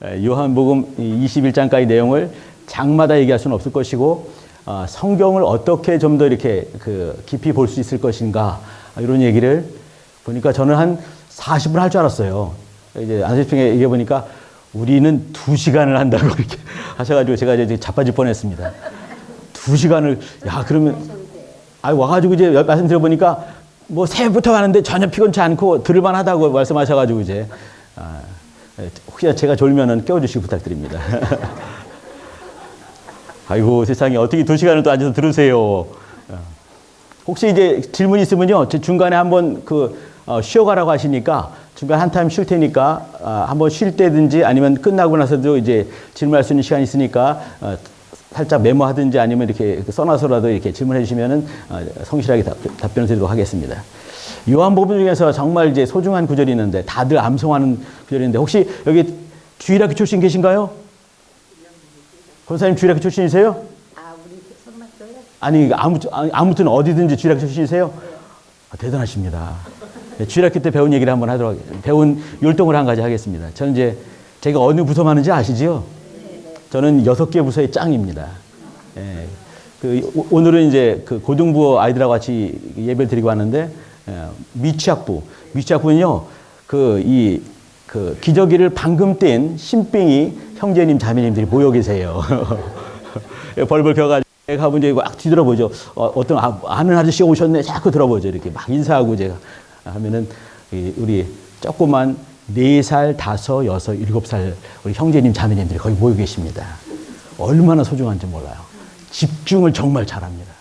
요한복음 21장까지 내용을 장마다 얘기할 수는 없을 것이고, 성경을 어떻게 좀 더 이렇게 깊이 볼 수 있을 것인가, 이런 얘기를 보니까 저는 한 40분 할 줄 알았어요. 이제 안세핑에 얘기해 보니까 우리는 2시간을 한다고 이렇게 하셔가지고 제가 이제 자빠질 뻔했습니다. 2시간을, 야, 그러면, 와가지고 이제 말씀 들어보니까 뭐 새해부터 하는데 전혀 피곤치 않고 들을만 하다고 말씀하셔가지고 이제, 혹시나 제가 졸면은 깨워주시기 부탁드립니다. 아이고, 세상에 어떻게 2시간을 또 앉아서 들으세요. 혹시 이제 질문 있으면요, 중간에 한번 쉬어가라고 하시니까 중간 한 타임 쉴 테니까 한번 쉴 때든지 아니면 끝나고 나서도 이제 질문할 수 있는 시간이 있으니까 살짝 메모하든지 아니면 이렇게 써놔서라도 이렇게 질문해 주시면은 성실하게 답변을 드리도록 하겠습니다. 요한복음 중에서 정말 이제 소중한 구절이 있는데 다들 암송하는 구절인데 혹시 여기 주일학교 출신 계신가요? 권사님 주일학교 출신이세요? 우리 성막교요? 아니 아무튼 어디든지 주일학교 출신이세요? 대단하십니다. 주일학교 때 배운 얘기를 한번 하도록 하겠습니다. 배운 율동을 한 가지 하겠습니다. 저는 이제 제가 어느 부서 하는지 아시지요? 저는 6개 부서의 짱입니다. 예, 오늘은 이제 고등부 아이들하고 같이 예배를 드리고 왔는데, 미취학부는요, 기저귀를 방금 뗀 신빙이 형제님, 자매님들이 모여 계세요. 벌벌 켜가지고 가면 이제 막 뒤돌아보죠. 어떤 아는 아저씨가 오셨네. 자꾸 들어보죠. 이렇게 막 인사하고 제가 하면은 우리 조그만 4살, 5, 6, 7살 우리 형제님, 자매님들이 거기 모여 계십니다. 얼마나 소중한지 몰라요. 집중을 정말 잘합니다.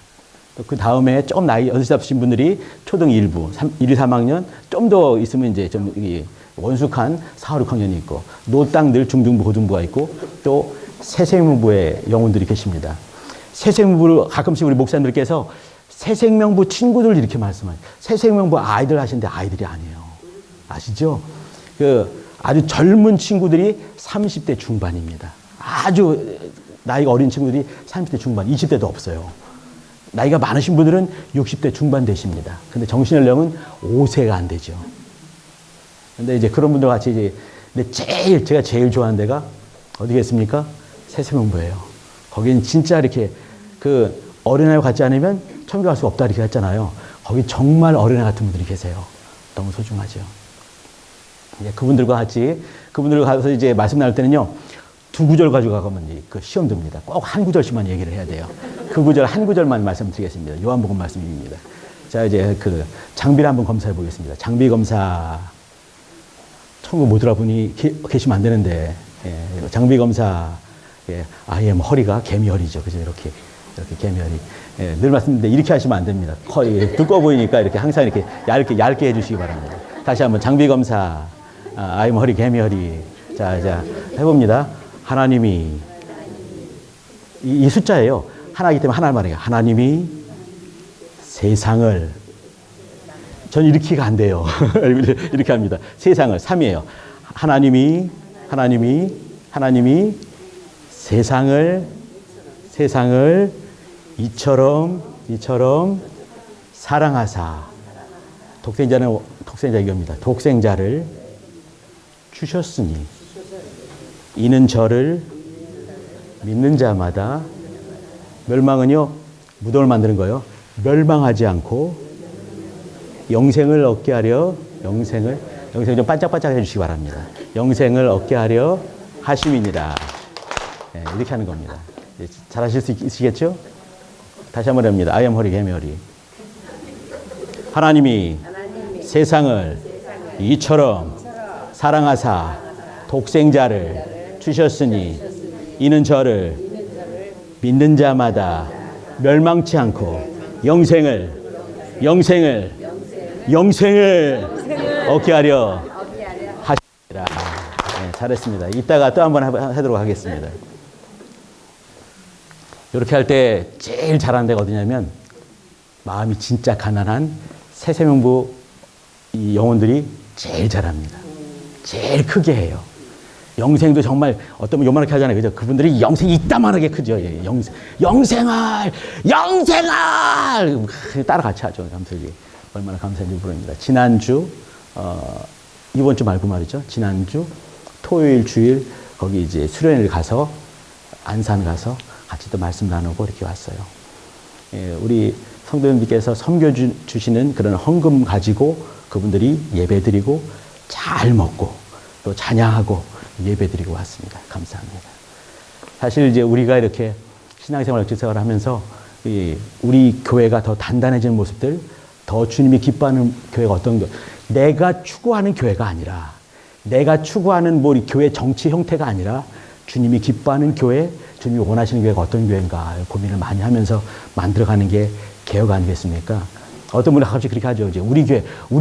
그 다음에 조금 나이 어리신 분들이 초등 1부, 1, 2, 3학년, 좀 더 있으면 이제 좀 원숙한 4, 5, 6학년이 있고, 노땅 늘 중등부, 고등부가 있고, 또 새생명부의 영혼들이 계십니다. 새생명부를 가끔씩 우리 목사님들께서 새생명부 친구들 이렇게 말씀하세요. 새생명부 아이들 하시는데 아이들이 아니에요. 아시죠? 아주 젊은 친구들이 30대 중반입니다. 아주 나이가 어린 친구들이 30대 중반, 20대도 없어요. 나이가 많으신 분들은 60대 중반 되십니다. 근데 정신연령은 5세가 안 되죠. 근데 이제 그런 분들 같이 이제, 근데 제가 제일 좋아하는 데가 어디겠습니까? 새생명부예요. 거기는 진짜 이렇게 어린아이와 같지 않으면 천국 갈 수 없다 이렇게 했잖아요. 거기 정말 어린아이 같은 분들이 계세요. 너무 소중하죠. 이제 그분들과 가서 이제 말씀 나눌 때는요, 2구절 가지고 가면 시험 듭니다. 꼭 한 구절씩만 얘기를 해야 돼요. 그 구절 한 구절만 말씀드리겠습니다. 요한복음 말씀입니다. 자, 이제 장비를 한번 검사해 보겠습니다. 장비 검사. 천국 못 들어가 분이 계시면 안 되는데, 장비 검사. 허리가 개미허리죠. 그죠? 이렇게 개미허리. 늘 말씀드리는데 이렇게 하시면 안 됩니다. 두꺼워 보이니까 이렇게 항상 이렇게 얇게 해주시기 바랍니다. 다시 한번 장비 검사. 허리 개미허리. 자, 해봅니다. 하나님이, 이 숫자예요. 하나이기 때문에 하나를 말해요. 하나님이 세상을, 전 이렇게가 안 돼요. 이렇게 합니다. 세상을, 3이에요. 하나님이 세상을 이처럼 사랑하사, 독생자 이겁니다. 독생자를 주셨으니 이는 저를 믿는 자마다, 멸망은요, 무덤을 만드는 거예요. 멸망하지 않고 영생을 얻게 하려, 영생을 좀 반짝반짝 해주시기 바랍니다. 영생을 얻게 하려 하심이니라. 이렇게 하는 겁니다. 잘 하실 수 있으시겠죠? 다시 한번 합니다. I am 허리 개미허리. 하나님이 세상을 이처럼 사랑하사 독생자를 주셨으니 이는 저를 믿는 자마다 멸망치 않고 영생을 얻게 하려 하시니라. 잘했습니다. 이따가 또 한번 하도록 하겠습니다. 이렇게 할 때 제일 잘하는 데가 어디냐면, 마음이 진짜 가난한 새생명부 이 영혼들이 제일 잘합니다. 제일 크게 해요. 영생도 정말 어떤 분 요만하게 하잖아요. 그죠? 그분들이 영생이 이따만하게 크죠. 영생을! 따라 같이 하죠. 감사히. 얼마나 감사한지 모릅니다. 지난주, 이번 주 말고 말이죠. 지난주 토요일, 주일, 거기 이제 수련회를 가서 안산 가서 같이 또 말씀 나누고 이렇게 왔어요. 예, 우리 성도님들께서 섬겨주시는 그런 헌금 가지고 그분들이 예배드리고 잘 먹고 또 찬양하고 예배드리고 왔습니다. 감사합니다. 사실 이제 우리가 이렇게 신앙생활, 역지생활을 하면서 우리 교회가 더 단단해지는 모습들, 더 주님이 기뻐하는 교회가 어떤 거, 내가 추구하는 교회가 아니라, 내가 추구하는 뭐 교회 정치 형태가 아니라 주님이 기뻐하는 교회, 주님이 원하시는 교회가 어떤 교회인가 고민을 많이 하면서 만들어가는 게 개혁 아니겠습니까? 어떤 분이 갑자기 그렇게 하죠. 이제 우리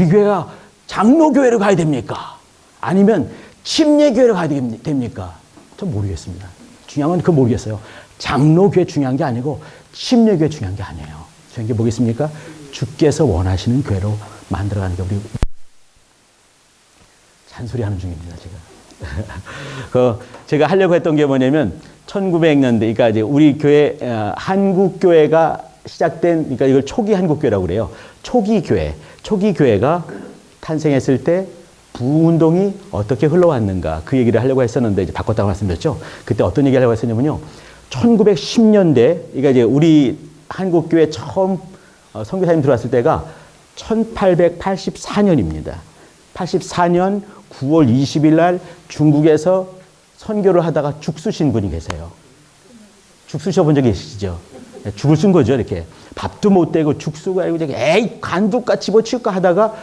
교회가 장로교회를 가야 됩니까? 아니면 침례교회를 가야 됩니까? 전 모르겠습니다. 중요한 건 그거 모르겠어요. 장로교회 중요한 게 아니고 침례교회 중요한 게 아니에요. 중요한 게 뭐겠습니까? 주께서 원하시는 교회로 만들어가는 게 우리 잔소리하는 중입니다, 제가. 제가 하려고 했던 게 뭐냐면 1900년대, 그러니까 이제 우리 교회 한국교회가 시작된, 그러니까 이걸 초기 한국교회라고 그래요. 초기 교회가 탄생했을 때 부흥운동이 어떻게 흘러왔는가 그 얘기를 하려고 했었는데 이제 바꿨다고 말씀드렸죠. 그때 어떤 얘기를 하려고 했었냐면요. 1910년대, 그러니까 이제 우리 한국교회 처음 선교사님 들어왔을 때가 1884년입니다. 84년 9월 20일 날 중국에서 선교를 하다가 죽 쓰신 분이 계세요. 죽 쓰셔본 적이 계시죠? 죽을 쓴 거죠, 이렇게. 밥도 못 되고 죽 쓰고, 에이, 간두까 집어치울까 하다가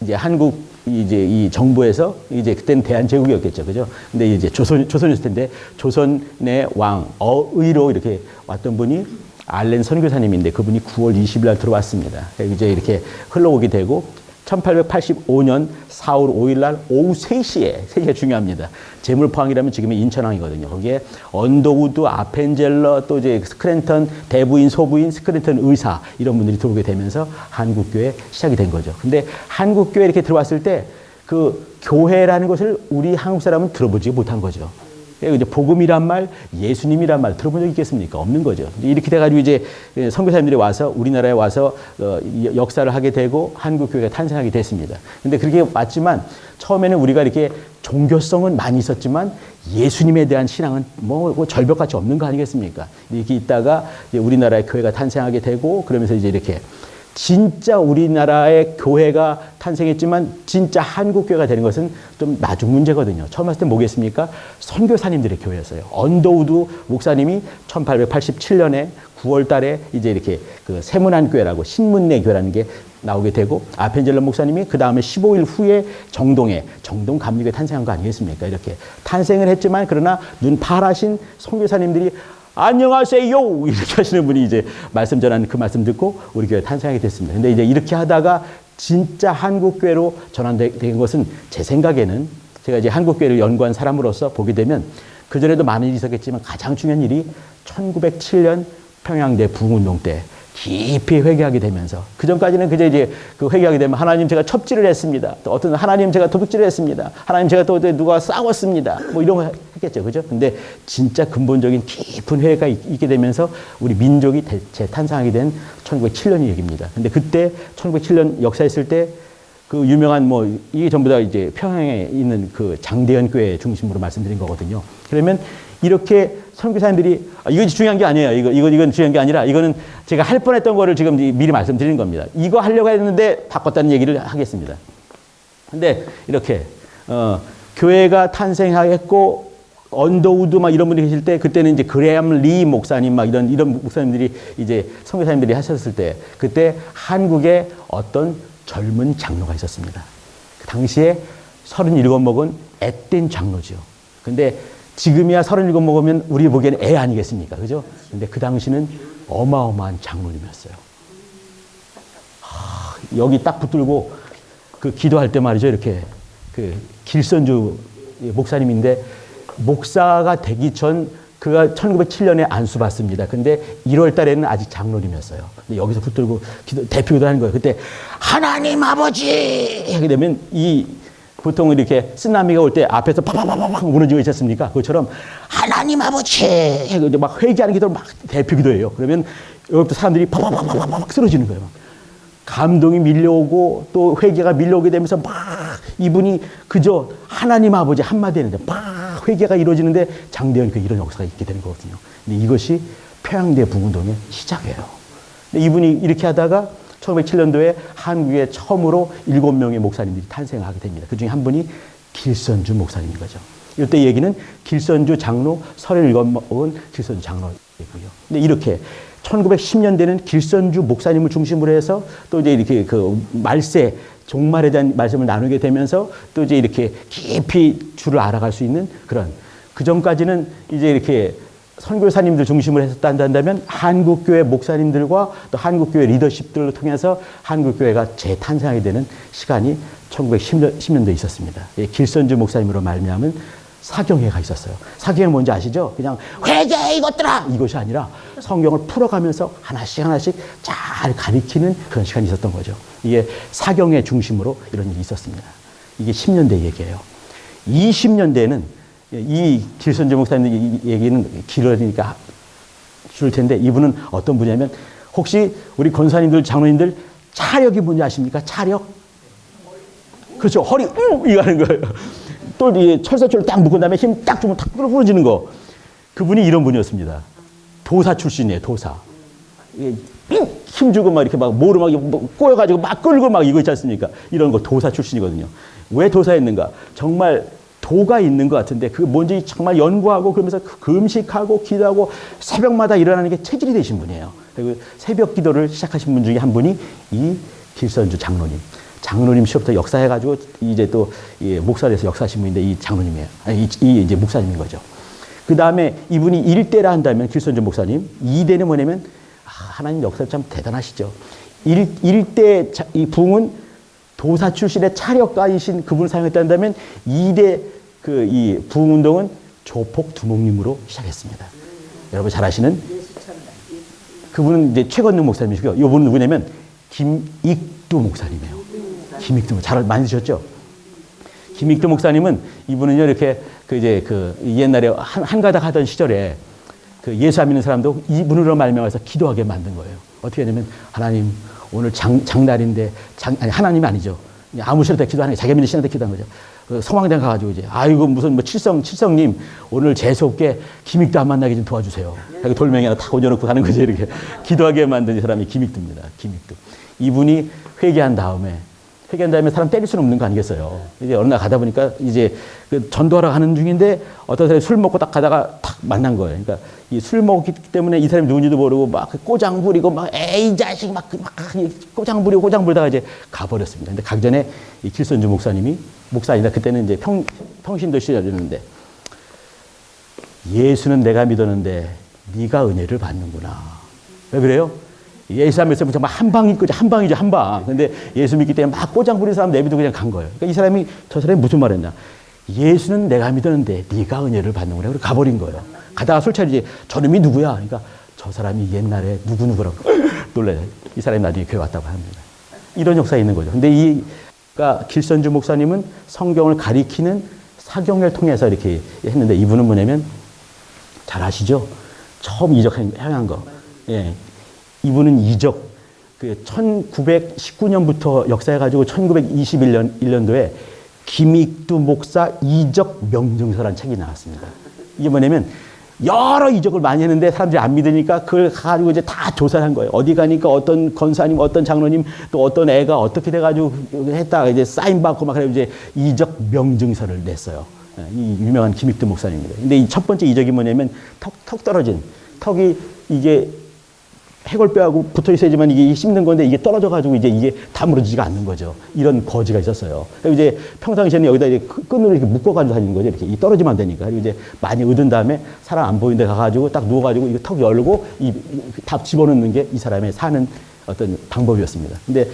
이제 한국, 이제 이 정부에서 이제 그때는 대한제국이었겠죠. 그죠? 근데 이제 조선이었을 텐데 조선의 왕, 어의로 이렇게 왔던 분이 알렌 선교사님인데 그분이 9월 20일 날 들어왔습니다. 이제 이렇게 흘러오게 되고 1885년 4월 5일 날 오후 3시가 중요합니다. 제물포항이라면 지금의 인천항이거든요. 거기에 언더우드, 아펜젤러, 또 이제 스크랜턴 대부인, 소부인, 스크랜턴 의사 이런 분들이 들어오게 되면서 한국교회 시작이 된 거죠. 근데 한국교회 이렇게 들어왔을 때 그 교회라는 것을 우리 한국 사람은 들어보지 못한 거죠. 이제 복음이란 말, 예수님이란 말 들어본 적 있겠습니까? 없는 거죠. 이렇게 돼가지고 이제 선교사님들이 와서 우리나라에 와서 역사를 하게 되고 한국교회가 탄생하게 됐습니다. 근데 그렇게 맞지만 처음에는 우리가 이렇게 종교성은 많이 있었지만 예수님에 대한 신앙은 뭐 절벽같이 없는 거 아니겠습니까? 이렇게 있다가 이제 우리나라의 교회가 탄생하게 되고 그러면서 이제 이렇게 진짜 우리나라의 교회가 탄생했지만 진짜 한국교회가 되는 것은 좀 나중 문제거든요. 처음 왔을 때 뭐겠습니까? 선교사님들의 교회였어요. 언더우드 목사님이 1887년에 9월 달에 이제 이렇게 그 세문안교회라고 신문내 교회라는 게 나오게 되고 아펜젤러 목사님이 그 다음에 15일 후에 정동 감리교회 탄생한 거 아니겠습니까? 이렇게 탄생을 했지만 그러나 눈 파라신 선교사님들이 안녕하세요! 이렇게 하시는 분이 이제 말씀 전하는 그 말씀 듣고 우리 교회 탄생하게 됐습니다. 근데 이제 이렇게 하다가 진짜 한국교회로 전환된 것은 제 생각에는 제가 이제 한국교회를 연구한 사람으로서 보게 되면 그전에도 많은 일이 있었겠지만 가장 중요한 일이 1907년 평양대 부흥운동 때 깊이 회개하게 되면서 그전까지는 그저 이제 그 회개하게 되면 하나님 제가 첩지를 했습니다. 또 어떤 하나님 제가 도둑질을 했습니다. 하나님 제가 또 누가 싸웠습니다. 뭐 이런 거 했겠죠. 그죠? 근데 진짜 근본적인 깊은 회개가 있게 되면서 우리 민족이 재탄생하게 된 1907년 얘기입니다. 근데 그때 1907년 역사했을 때 그 유명한 뭐 이게 전부 다 이제 평양에 있는 그 장대현 교회 중심으로 말씀드린 거거든요. 그러면 이렇게 선교사님들이 이건 중요한 게 아니에요. 이건 중요한 게 아니라 이거는 제가 할 뻔했던 거를 지금 미리 말씀드리는 겁니다. 이거 하려고 했는데 바꿨다는 얘기를 하겠습니다. 근데 이렇게 교회가 탄생하겠고 언더우드 막 이런 분이 계실 때 그때는 이제 그레암 리 목사님 막 이런 목사님들이 이제 선교사님들이 하셨을 때 그때 한국에 어떤 젊은 장로가 있었습니다. 그 당시에 37 먹은 앳된 장로죠. 근데 지금이야 37 먹으면 우리 보기에는 애 아니겠습니까? 그죠? 근데 그 당시는 어마어마한 장로님이었어요. 여기 딱 붙들고 그 기도할 때 말이죠. 이렇게 그 길선주 목사님인데 목사가 되기 전 그가 1907년에 안수 받습니다. 근데 1월 달에는 아직 장로님이었어요. 근데 여기서 붙들고 대표 기도하는 거예요. 그때 하나님 아버지 하게 되면 보통 이렇게 쓰나미가 올 때 앞에서 팍팍팍팍 무너지고 있었습니까? 그것처럼 하나님 아버지 막 회개하는 기도를 막 대표 기도해요. 그러면 여기부터 사람들이 팍팍팍팍 쓰러지는 거예요. 감동이 밀려오고 또 회개가 밀려오게 되면서 막 이분이 그저 하나님 아버지 한마디 했는데 막 회개가 이루어지는데 장대현 교회 이런 역사가 있게 되는 거거든요. 근데 이것이 평양대 부흥운동의 시작이에요. 근데 이분이 이렇게 하다가 1907년도에 한국에 처음으로 7명의 목사님들이 탄생하게 됩니다. 그 중에 한 분이 길선주 목사님인 거죠. 이때 얘기는 길선주 장로 37먹은 길선주 장로이고요. 근데 이렇게 1910년대는 길선주 목사님을 중심으로 해서 또 이제 이렇게 그 말세, 종말에 대한 말씀을 나누게 되면서 또 이제 이렇게 깊이 주를 알아갈 수 있는 그런, 그 전까지는 이제 이렇게 선교사님들 중심으로 해서 한다면 한국교회 목사님들과 또 한국교회 리더십들을 통해서 한국교회가 재탄생하게 되는 시간이 1910년도에 있었습니다. 예, 길선주 목사님으로 말미암은 사경회가 있었어요. 사경회 뭔지 아시죠? 그냥 회개 이것들아! 이것이 아니라 성경을 풀어가면서 하나씩 하나씩 잘 가리키는 그런 시간이 있었던 거죠. 이게 사경회 중심으로 이런 일이 있었습니다. 이게 10년대 얘기예요. 20년대에는 이 길선주 목사님 얘기는 길어지니까 줄 텐데 이분은 어떤 분이냐면 혹시 우리 권사님들, 장로님들 차력이 뭔지 아십니까? 차력? 그렇죠. 허리 이거 하는 거예요. 또 이 철사줄을 딱 묶은 다음에 힘 딱 주면 탁 부러지는 거. 그분이 이런 분이었습니다. 도사 출신이에요. 도사. 힘 주고 막 이렇게 막 모르 막 꼬여가지고 막 끌고 막 이거 있지 않습니까? 이런 거 도사 출신이거든요. 왜 도사였는가? 정말 도가 있는 것 같은데 그 뭔지 정말 연구하고 그러면서 금식하고 기도하고 새벽마다 일어나는 게 체질이 되신 분이에요. 그리고 새벽 기도를 시작하신 분 중에 한 분이 이 길선주 장로님. 장로님 시부터 역사해가지고 이제 또 목사로 해서 역사하신 분인데 이 장로님이에요. 아니, 이 이제 목사님인 거죠. 그 다음에 이분이 1대라 한다면 길선주 목사님, 2대는 뭐냐면 하나님 역사 참 대단하시죠. 1대 이 부흥은 도사 출신의 차력가이신 그분을 사용했다면 2대 그 이 부흥운동은 조폭 두목님으로 시작했습니다. 여러분 잘 아시는 그분은 이제 최건능 목사님이시고요. 이분은 누구냐면 김익두 목사님이에요. 김익두 잘 많이 드셨죠? 김익두 목사님은 이분은요 이렇게 그 이제 그 옛날에 한가닥 하던 시절에 그 예수 안 믿는 사람도 이분으로 말미암아서 기도하게 만든 거예요. 어떻게 하냐면 하나님 오늘 장날인데 아니 하나님이 아니죠. 아무 시나 기도하는 게 자기 믿는 신한테 기도한 거죠. 그 성황당 가가지고 이제 아이고 무슨 뭐 칠성님 오늘 재수없게 김익두 안 만나게 좀 도와주세요. 돌멩이 하나 탁 얹어놓고 가는 거죠. 이렇게 기도하게 만든 이 사람이 김익두입니다. 김익두. 이분이 회개한 다음에 사람 때릴 수는 없는 거 아니겠어요. 이제 어느 날 가다 보니까 이제 그 전도하러 가는 중인데 어떤 사람이 술 먹고 딱 가다가 탁 만난 거예요. 그러니까 이 술 먹었기 때문에 이 사람이 누군지도 모르고 막 꼬장 부리고 막 에이 자식 막 꼬장 부리다가 이제 가버렸습니다. 근데 가기 전에 이 길선주 목사님이 목사입니다. 그때는 이제 평신도 시절이었는데 예수는 내가 믿었는데 네가 은혜를 받는구나. 왜 그래요? 예수 안 믿으면 정말 한 방이죠, 한 방. 근데 예수 믿기 때문에 막 꼬장 부리는 사람 내비두고 그냥 간 거예요. 그러니까 저 사람이 무슨 말 했나? 예수는 내가 믿었는데 네가 은혜를 받는구나. 그리고 가버린 거예요. 가다가 술자리지, 저놈이 누구야? 그러니까 저 사람이 옛날에 누구누구라고 놀라요. 이 사람이 나중에 교회 왔다고 합니다. 이런 역사가 있는 거죠. 근데 그러니까 길선주 목사님은 성경을 가리키는 사경을 통해서 이렇게 했는데 이분은 뭐냐면 잘 아시죠? 처음 이적한 거. 예. 이분은 이적, 1919년부터 역사해가지고 1921년도에 김익두 목사 이적 명증서라는 책이 나왔습니다. 이게 뭐냐면 여러 이적을 많이 했는데 사람들이 안 믿으니까 그걸 가지고 이제 다 조사를 한 거예요. 어디 가니까 어떤 권사님, 어떤 장로님, 또 어떤 애가 어떻게 돼가지고 했다가 이제 사인 받고 막 그래 이제 이적 명증서를 냈어요. 이 유명한 김익두 목사님입니다. 근데 이 첫 번째 이적이 뭐냐면 턱 떨어진 턱이 이게 해골뼈하고 붙어 있어야지만 이게 씹는 건데 이게 떨어져가지고 이제 이게 다물어지지가 않는 거죠. 이런 거지가 있었어요. 그리고 이제 평상시에는 여기다 이제 끈으로 이렇게 묶어가지고 다니는 거죠. 이렇게 떨어지면 안 되니까. 그리고 이제 많이 얻은 다음에 사람 안 보이는 데 가가지고 딱 누워가지고 이거 턱 열고 다 집어넣는 게 이 사람의 사는 어떤 방법이었습니다. 근데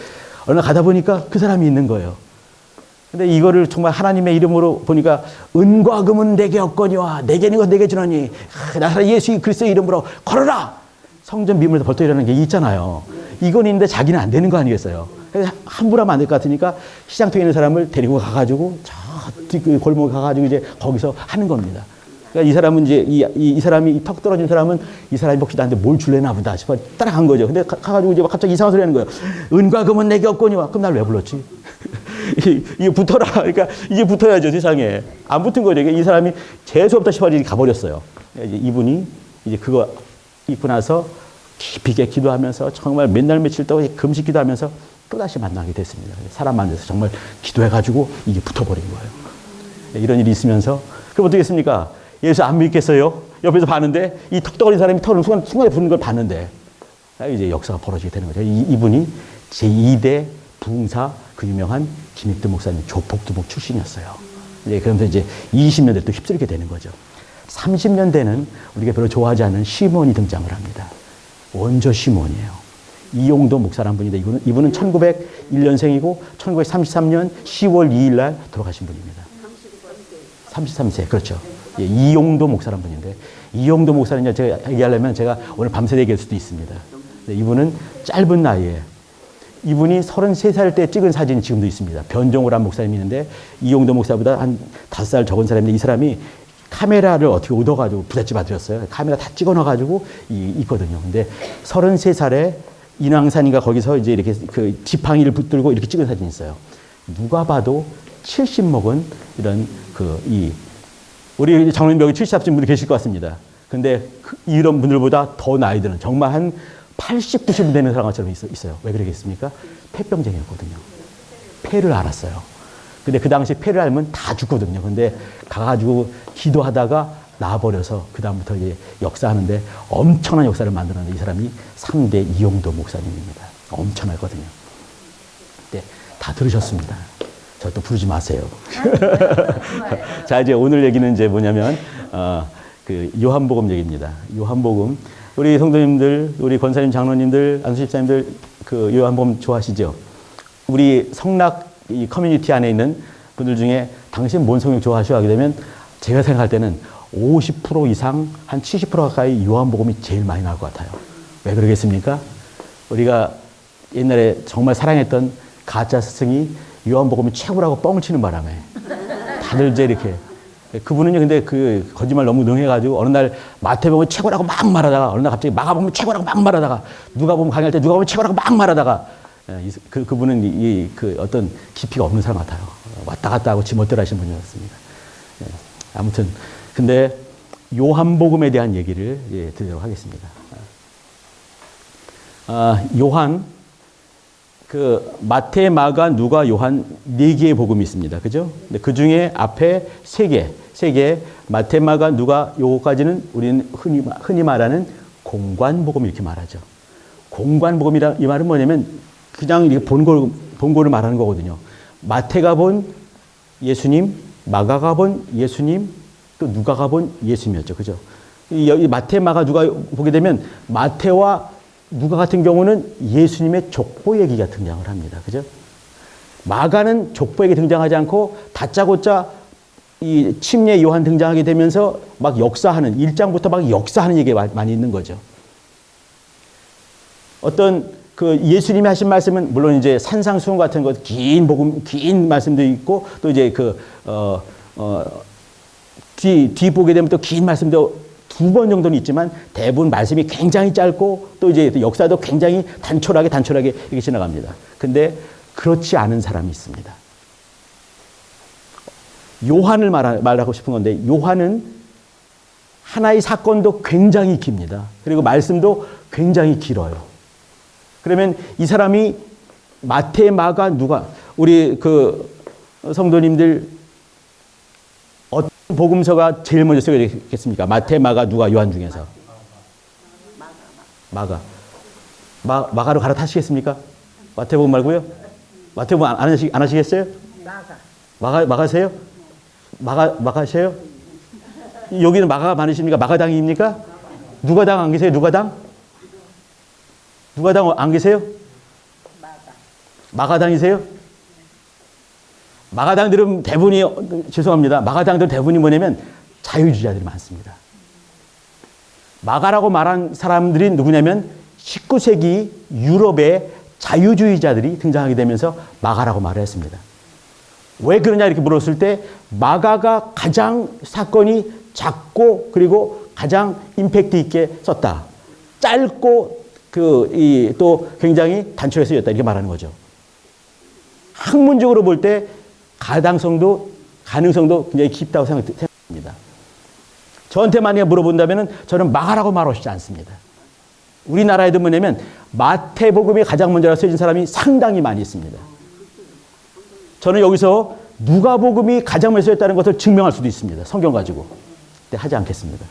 어느 날 가다 보니까 그 사람이 있는 거예요. 근데 이거를 정말 하나님의 이름으로 보니까 은과 금은 내게 없거니와 내게 있는 것 내게 주노니 나사렛 예수 그리스도의 이름으로 걸어라. 성전 미문에서 벌떡 일어나는 게 있잖아요. 이건 있는데 자기는 안 되는 거 아니겠어요. 그래서 함부로 하면 안 될 것 같으니까 시장통에 있는 사람을 데리고 가가지고 저 골목에 가가지고 이제 거기서 하는 겁니다. 그러니까 이 사람은 이제 이 사람이 턱 떨어진 사람은 이 사람이 혹시 나한테 뭘 줄래나 보다 싶어 따라간 거죠. 근데 가가지고 이제 갑자기 이상한 소리 하는 거예요. 은과 금은 내게 없거니와. 그럼 날 왜 불렀지? 이게 붙어라. 그러니까 이게 붙어야죠, 세상에. 안 붙은 거죠. 이 사람이 재수없다 싶어 가버렸어요. 이제 이분이 이제 그거 있고 나서 깊이 있게 기도하면서 정말 맨날 며칠 동안 금식 기도하면서 또다시 만나게 됐습니다. 사람 만나서 정말 기도해가지고 이게 붙어버린 거예요. 이런 일이 있으면서 그럼 어떻게 했습니까? 예수 안 믿겠어요? 옆에서 봤는데 이 턱떡거린 사람이 턱을 순간에 붙는 걸 봤는데 이제 역사가 벌어지게 되는 거죠. 이분이 제2대 부흥사 그 유명한 김익두 목사님 조폭두목 출신이었어요. 이제 그러면서 이제 20년대 또 휩쓸게 되는 거죠. 30년대는 우리가 별로 좋아하지 않는 시몬이 등장을 합니다. 원조 시몬이에요. 이용도 목사라는 분인데 이분은 1901년생이고 1933년 10월 2일 날 돌아가신 분입니다. 33세, 그렇죠. 예, 이용도 목사라는 분인데 이용도 목사는 제가 얘기하려면 제가 오늘 밤새 얘기할 수도 있습니다. 이분은 짧은 나이에 이분이 33살 때 찍은 사진이 지금도 있습니다. 변종을 한 목사님이 있는데 이용도 목사보다 한 5살 적은 사람인데 이 사람이 카메라를 어떻게 얻어가지고 부잣집 아들이었어요. 카메라 다 찍어놔가지고 있거든요. 근데 33살에 인왕산인가 거기서 이제 이렇게 그 지팡이를 붙들고 이렇게 찍은 사진이 있어요. 누가 봐도 70 먹은 이런 우리 장로님 여기 70 앞진 분이 계실 것 같습니다. 근데 이런 분들보다 더 나이 드는 정말 한 80, 90 되는 사람처럼 있어요. 왜 그러겠습니까? 폐병쟁이었거든요. 폐를 앓았어요. 근데 그 당시 폐를 앓으면 다 죽거든요. 근데 가가지고 기도하다가 나와버려서 그다음부터 이제 역사하는데 엄청난 역사를 만들었는데 이 사람이 3대 이용도 목사님입니다. 엄청나거든요. 근데 다 들으셨습니다. 저 또 부르지 마세요. 자, 이제 오늘 얘기는 이제 뭐냐면, 그 요한복음 얘기입니다. 요한복음. 우리 성도님들, 우리 권사님, 장로님들, 안수 집사님들 그 요한복음 좋아하시죠? 우리 성락 이 커뮤니티 안에 있는 분들 중에 당신 뭔 성경 좋아하시오 하게 되면 제가 생각할 때는 50% 이상 한 70% 가까이 요한복음이 제일 많이 나올 것 같아요. 왜 그러겠습니까? 우리가 옛날에 정말 사랑했던 가짜 스승이 요한복음이 최고라고 뻥을 치는 바람에 다들 이제 이렇게 그분은요, 근데 그 거짓말 너무 능해가지고 어느 날 마태복음이 최고라고 막 말하다가 어느 날 갑자기 마가복음이 최고라고 막 말하다가 누가복음 강의할 때 누가복음이 최고라고 막 말하다가 그분은 그 어떤 깊이가 없는 사람 같아요. 왔다 갔다 하고 지멋대로 하시는 분이었습니다. 아무튼 근데 요한복음에 대한 얘기를 드리도록 하겠습니다. 요한 그 마태, 마가, 누가, 요한 4개의 복음이 있습니다. 그죠? 근데 그 중에 앞에 3개, 마태, 마가, 누가, 요거까지는 우리는 흔히 말하는 공관복음 이렇게 말하죠. 공관복음이라 이 말은 뭐냐면 그냥 이렇게 본고를 말하는 거거든요. 마태가 본 예수님, 마가가 본 예수님, 또 누가가 본 예수님이었죠. 그죠? 이 마태, 마가, 누가 보게 되면 마태와 누가 같은 경우는 예수님의 족보 얘기가 등장을 합니다. 그죠? 마가는 족보 얘기 등장하지 않고 다짜고짜 이 침례 요한 등장하게 되면서 막 역사하는 1장부터 막 역사하는 얘기가 많이 있는 거죠. 어떤 그 예수님이 하신 말씀은 물론 이제 산상수훈 같은 것 긴 복음 긴 말씀도 있고 또 이제 뒤 보게 되면 또 긴 말씀도 2번 정도는 있지만 대부분 말씀이 굉장히 짧고 또 이제 역사도 굉장히 단촐하게 이렇게 지나갑니다. 근데 그렇지 않은 사람이 있습니다. 요한을 말하고 싶은 건데 요한은 하나의 사건도 굉장히 깁니다. 그리고 말씀도 굉장히 길어요. 그러면 이 사람이 마태, 마가, 누가 우리 그 성도님들 어떤 복음서가 제일 먼저 쓰여졌겠습니까? 마태, 마가, 누가, 요한 중에서 마가로 갈아타시겠습니까? 마태복음 말고요? 마태복음 안 하시겠어요? 마가세요? 마가세요? 여기는 마가가 많으십니까? 마가당입니까? 누가당 안 계세요? 누가당 안 계세요? 마가당이세요? 마가당들은 대부분이 죄송합니다. 마가당들 대부분이 뭐냐면 자유주의자들이 많습니다. 마가라고 말한 사람들이 누구냐면 19세기 유럽의 자유주의자들이 등장하게 되면서 마가라고 말을 했습니다. 왜 그러냐 이렇게 물었을 때 마가가 가장 사건이 작고 그리고 가장 임팩트 있게 썼다. 짧고 또 굉장히 단촐하게 쓰였다 이렇게 말하는 거죠. 학문적으로 볼 때 가능성도 굉장히 깊다고 생각합니다. 저한테 만약에 물어본다면 저는 막아라고 말하지 않습니다. 우리나라에도 뭐냐면 마태복음이 가장 먼저 쓰여진 사람이 상당히 많이 있습니다. 저는 여기서 누가복음이 가장 먼저 쓰였다는 것을 증명할 수도 있습니다. 성경 가지고. 근데 하지 않겠습니다.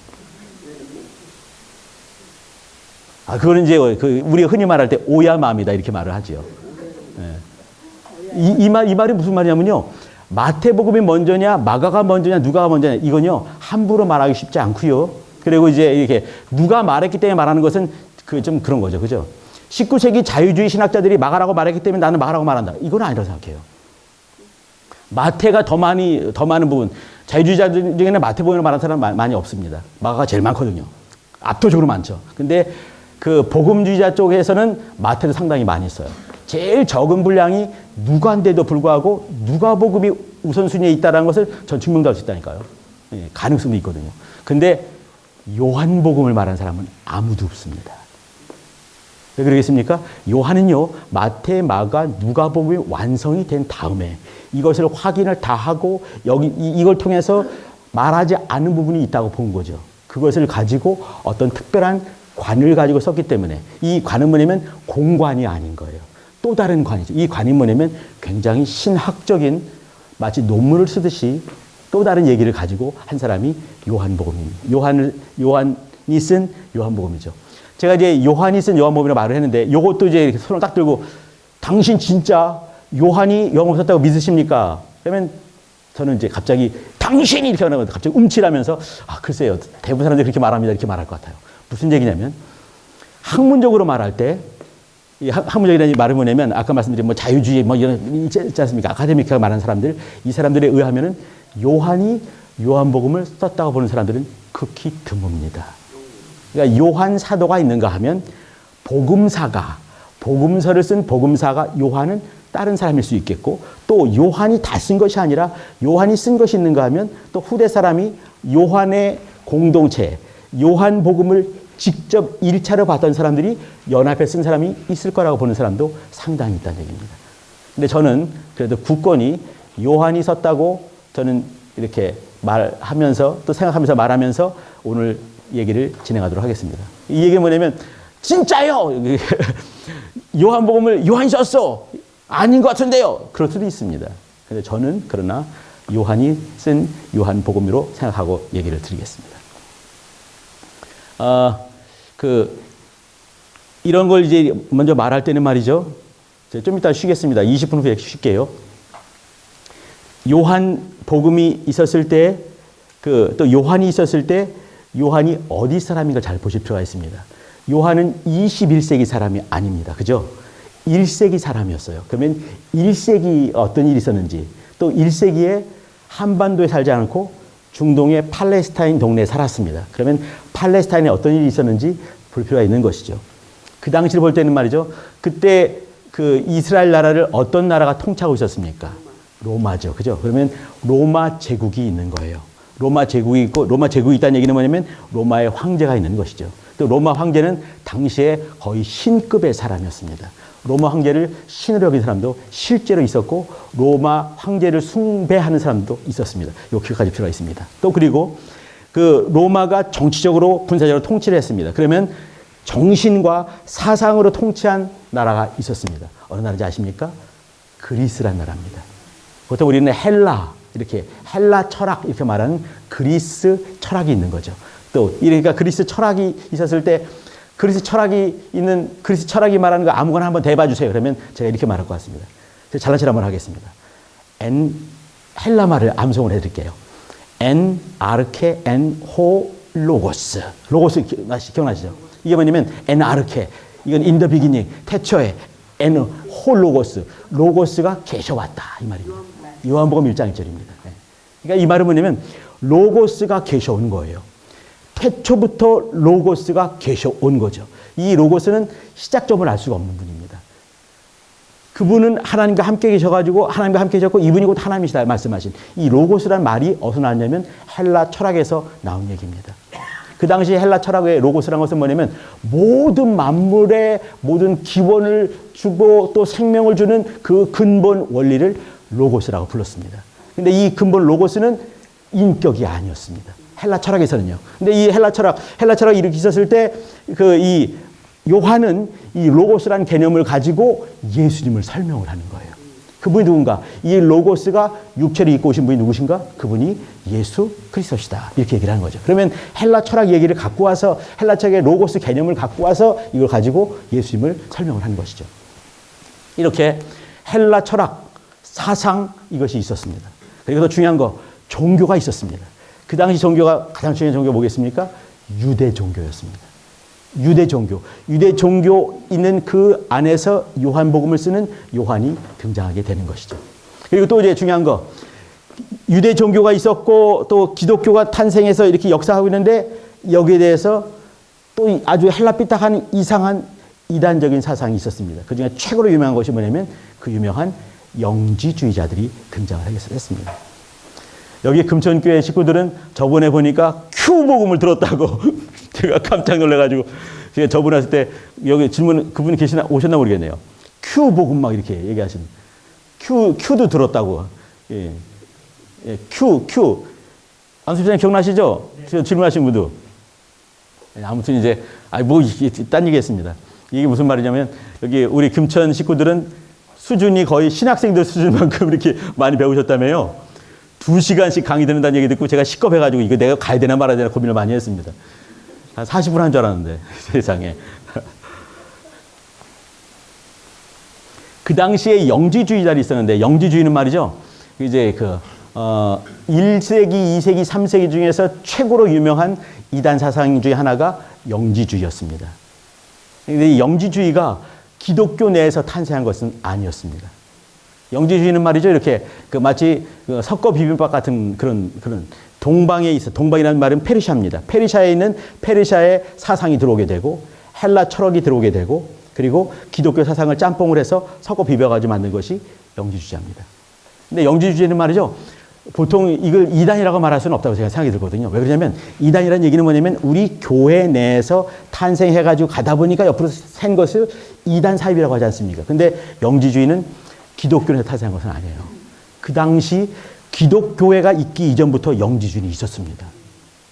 그거는 이제 우리가 흔히 말할 때 오야마입니다. 이렇게 말을 하죠. 이 말이 무슨 말이냐면요. 마태복음이 먼저냐, 마가가 먼저냐, 누가가 먼저냐, 이건요, 함부로 말하기 쉽지 않고요. 그리고 이제 이렇게 누가 말했기 때문에 말하는 것은 좀 그런 거죠. 그죠? 19세기 자유주의 신학자들이 마가라고 말했기 때문에 나는 마가라고 말한다. 이건 아니라고 생각해요. 마태가 더 많은 부분, 자유주의자들 중에는 마태복음을 말하는 사람 많이 없습니다. 마가가 제일 많거든요. 압도적으로 많죠. 근데 그 복음주의자 쪽에서는 마태도 상당히 많이 있어요. 제일 적은 분량이 누가인데도 불구하고 누가복음이 우선순위에 있다는 것을 전 증명도 할 수 있다니까요. 예, 가능성도 있거든요. 근데 요한복음을 말하는 사람은 아무도 없습니다. 왜 그러겠습니까? 요한은요, 마태, 마가, 누가복음이 완성이 된 다음에 이것을 확인을 다 하고 이걸 통해서 말하지 않은 부분이 있다고 본 거죠. 그것을 가지고 어떤 특별한 관을 가지고 썼기 때문에 이 관은 뭐냐면 공관이 아닌 거예요. 또 다른 관이죠. 이 관이 뭐냐면 굉장히 신학적인 마치 논문을 쓰듯이 또 다른 얘기를 가지고 한 사람이 요한복음입니다. 요한이 쓴 요한복음이죠. 제가 이제 요한이 쓴 요한복음이라고 말을 했는데 이것도 이제 이렇게 손을 딱 들고 당신 진짜 요한이 요한복음 썼다고 믿으십니까? 그러면 저는 이제 갑자기 당신이 이렇게 하면 갑자기 움찔하면서 글쎄요. 대부분 사람들이 그렇게 말합니다. 이렇게 말할 것 같아요. 무슨 얘기냐면 학문적으로 말할 때 이 학문적이라는 말은 뭐냐면 아까 말씀드린 뭐 자유주의 뭐 이런 있지 않습니까? 아카데미크가 말하는 사람들 이 사람들에 의하면은 요한이 요한복음을 썼다고 보는 사람들은 극히 드뭅니다. 그러니까 요한 사도가 있는가 하면 복음서를 쓴 복음사가 요한은 다른 사람일 수 있겠고 또 요한이 다 쓴 것이 아니라 요한이 쓴 것이 있는가 하면 또 후대 사람이 요한의 공동체 요한복음을 직접 1차로 봤던 사람들이 연합해 쓴 사람이 있을 거라고 보는 사람도 상당히 있다는 얘기입니다. 근데 저는 그래도 굳건히 요한이 썼다고 저는 이렇게 말하면서 또 생각하면서 말하면서 오늘 얘기를 진행하도록 하겠습니다. 이 얘기는 뭐냐면 진짜요! 요한복음을 요한이 썼어! 아닌 것 같은데요! 그럴 수도 있습니다. 근데 저는 그러나 요한이 쓴 요한복음으로 생각하고 얘기를 드리겠습니다. 이런 걸 이제 먼저 말할 때는 말이죠. 좀 이따 쉬겠습니다. 20분 후에 쉴게요. 요한 복음이 있었을 때, 또 요한이 있었을 때, 요한이 어디 사람인가 잘 보실 필요가 있습니다. 요한은 21세기 사람이 아닙니다. 그죠? 1세기 사람이었어요. 그러면 1세기 어떤 일이 있었는지, 또 1세기에 한반도에 살지 않고 중동의 팔레스타인 동네에 살았습니다. 그러면 팔레스타인에 어떤 일이 있었는지 볼 필요가 있는 것이죠. 그 당시를 볼 때는 말이죠. 그때 그 이스라엘 나라를 어떤 나라가 통치하고 있었습니까? 로마죠. 그죠? 그러면 로마 제국이 있는 거예요. 로마 제국이 있고, 로마 제국이 있다는 얘기는 뭐냐면 로마의 황제가 있는 것이죠. 또 로마 황제는 당시에 거의 신급의 사람이었습니다. 로마 황제를 신으로 여긴 사람도 실제로 있었고, 로마 황제를 숭배하는 사람도 있었습니다. 요 기억까지 필요가 있습니다. 또 그리고 그 로마가 정치적으로 군사적으로 통치를 했습니다. 그러면 정신과 사상으로 통치한 나라가 있었습니다. 어느 나라인지 아십니까? 그리스란 나라입니다. 보통 우리는 이렇게 헬라 철학 이렇게 말하는 그리스 철학이 있는 거죠. 또 그러니까 그리스 철학이 있었을 때 그리스 철학이 말하는 거 아무거나 한번 대봐 주세요. 그러면 제가 이렇게 말할 것 같습니다. 제가 잘난 체 한번 하겠습니다. 헬라말을 암송을 해드릴게요. 엔 아르케 엔 호 로고스. 로고스 기억나시죠? 이게 뭐냐면 엔 아르케. 이건 in the beginning. 태초에 엔 호 로고스. 로고스가 계셔왔다 이 말입니다. 요한복음 1장 1절입니다. 그러니까 이 말은 뭐냐면 로고스가 계셔온 거예요. 태초부터 로고스가 계셔온 거죠. 이 로고스는 시작점을 알 수가 없는 분입니다. 그분은 하나님과 함께 계셔가지고 하나님과 함께 계셨고 이분이 곧 하나님이시다 말씀하신 이 로고스란 말이 어디서 나왔냐면 헬라 철학에서 나온 얘기입니다. 그 당시 헬라 철학의 로고스라는 것은 뭐냐면 모든 만물의 모든 기원을 주고 또 생명을 주는 그 근본 원리를 로고스라고 불렀습니다. 근데 이 근본 로고스는 인격이 아니었습니다. 헬라 철학에서는요. 근데 이 헬라 철학이 이렇게 있었을 때 이 요한은 이 로고스라는 개념을 가지고 예수님을 설명을 하는 거예요. 그분이 누군가? 이 로고스가 육체를 입고 오신 분이 누구신가? 그분이 예수 그리스도시다. 이렇게 얘기를 하는 거죠. 그러면 헬라 철학 얘기를 갖고 와서 헬라 철학의 로고스 개념을 갖고 와서 이걸 가지고 예수님을 설명을 하는 것이죠. 이렇게 헬라 철학, 사상 이것이 있었습니다. 그리고 더 중요한 거 종교가 있었습니다. 그 당시 종교가 가장 중요한 종교가 뭐겠습니까? 유대 종교였습니다. 유대 종교 있는 그 안에서 요한복음을 쓰는 요한이 등장하게 되는 것이죠. 그리고 또 이제 중요한 거 유대 종교가 있었고 또 기독교가 탄생해서 이렇게 역사하고 있는데 여기에 대해서 또 아주 헬라비딱한 이상한 이단적인 사상이 있었습니다. 그 중에 최고로 유명한 것이 뭐냐면 그 유명한 영지주의자들이 등장을 했습니다. 여기 금천교회 식구들은 저번에 보니까 큐복음을 들었다고 제가 깜짝 놀라가지고 제가 저번에 왔을 때 여기 질문 그분이 오셨나 모르겠네요. 큐복음 막 이렇게 얘기하시는 큐도 들었다고. 예. 예, 큐. 안수부장님 기억나시죠? 네. 질문하신 분도. 예, 아무튼 이제 딴 얘기했습니다. 이게 무슨 말이냐면 여기 우리 금천 식구들은 수준이 거의 신학생들 수준만큼 이렇게 많이 배우셨다며요. 2시간씩 강의 듣는다는 얘기 듣고 제가 식겁해가지고 이거 내가 가야 되나 말아야 되나 고민을 많이 했습니다. 한 40분 한 줄 알았는데 세상에. 그 당시에 영지주의자들이 있었는데 영지주의는 말이죠. 이제 1세기, 2세기, 3세기 중에서 최고로 유명한 이단 사상 중에 하나가 영지주의였습니다. 그런데 이 영지주의가 기독교 내에서 탄생한 것은 아니었습니다. 영지주의는 말이죠. 이렇게 마치 석거 비빔밥 같은 그런 동방이라는 말은 페르시아입니다. 페르시아에 있는 페르시아의 사상이 들어오게 되고 헬라 철학이 들어오게 되고 그리고 기독교 사상을 짬뽕을 해서 섞어 비벼가지고 만든 것이 영지주의자입니다. 근데 영지주의는 말이죠. 보통 이걸 이단이라고 말할 수는 없다고 제가 생각이 들거든요. 왜 그러냐면 이단이라는 얘기는 뭐냐면 우리 교회 내에서 탄생해가지고 가다 보니까 옆으로 샌 것을 이단 사입이라고 하지 않습니까? 근데 영지주의는 기독교에서 탄생한 것은 아니에요. 그 당시 기독교회가 있기 이전부터 영지주의는 있었습니다.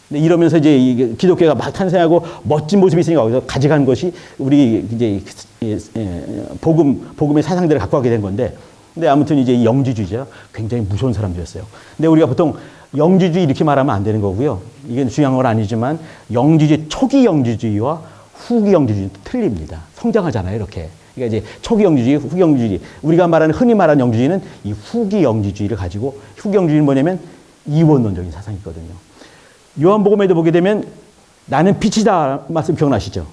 근데 이러면서 이제 기독교가 막 탄생하고 멋진 모습이 있으니까 거기서 가져간 것이 우리 이제 복음의 사상들을 갖고 가게 된 건데, 근데 아무튼 이제 이 영지주의자 굉장히 무서운 사람들이었어요. 근데 우리가 보통 영지주의 이렇게 말하면 안 되는 거고요. 이게 중요한 건 아니지만 영지주의, 초기 영지주의와 후기 영지주의는 틀립니다. 성장하잖아요, 이렇게. 그러니까 이제 초기 영지주의, 후기 영지주의. 우리가 말하는 흔히 말하는 영지주의는 이 후기 영지주의를 가지고, 후기 영지주의는 뭐냐면 이원론적인 사상이 있거든요. 요한복음에도 보게 되면 나는 빛이다 말씀 기억나시죠?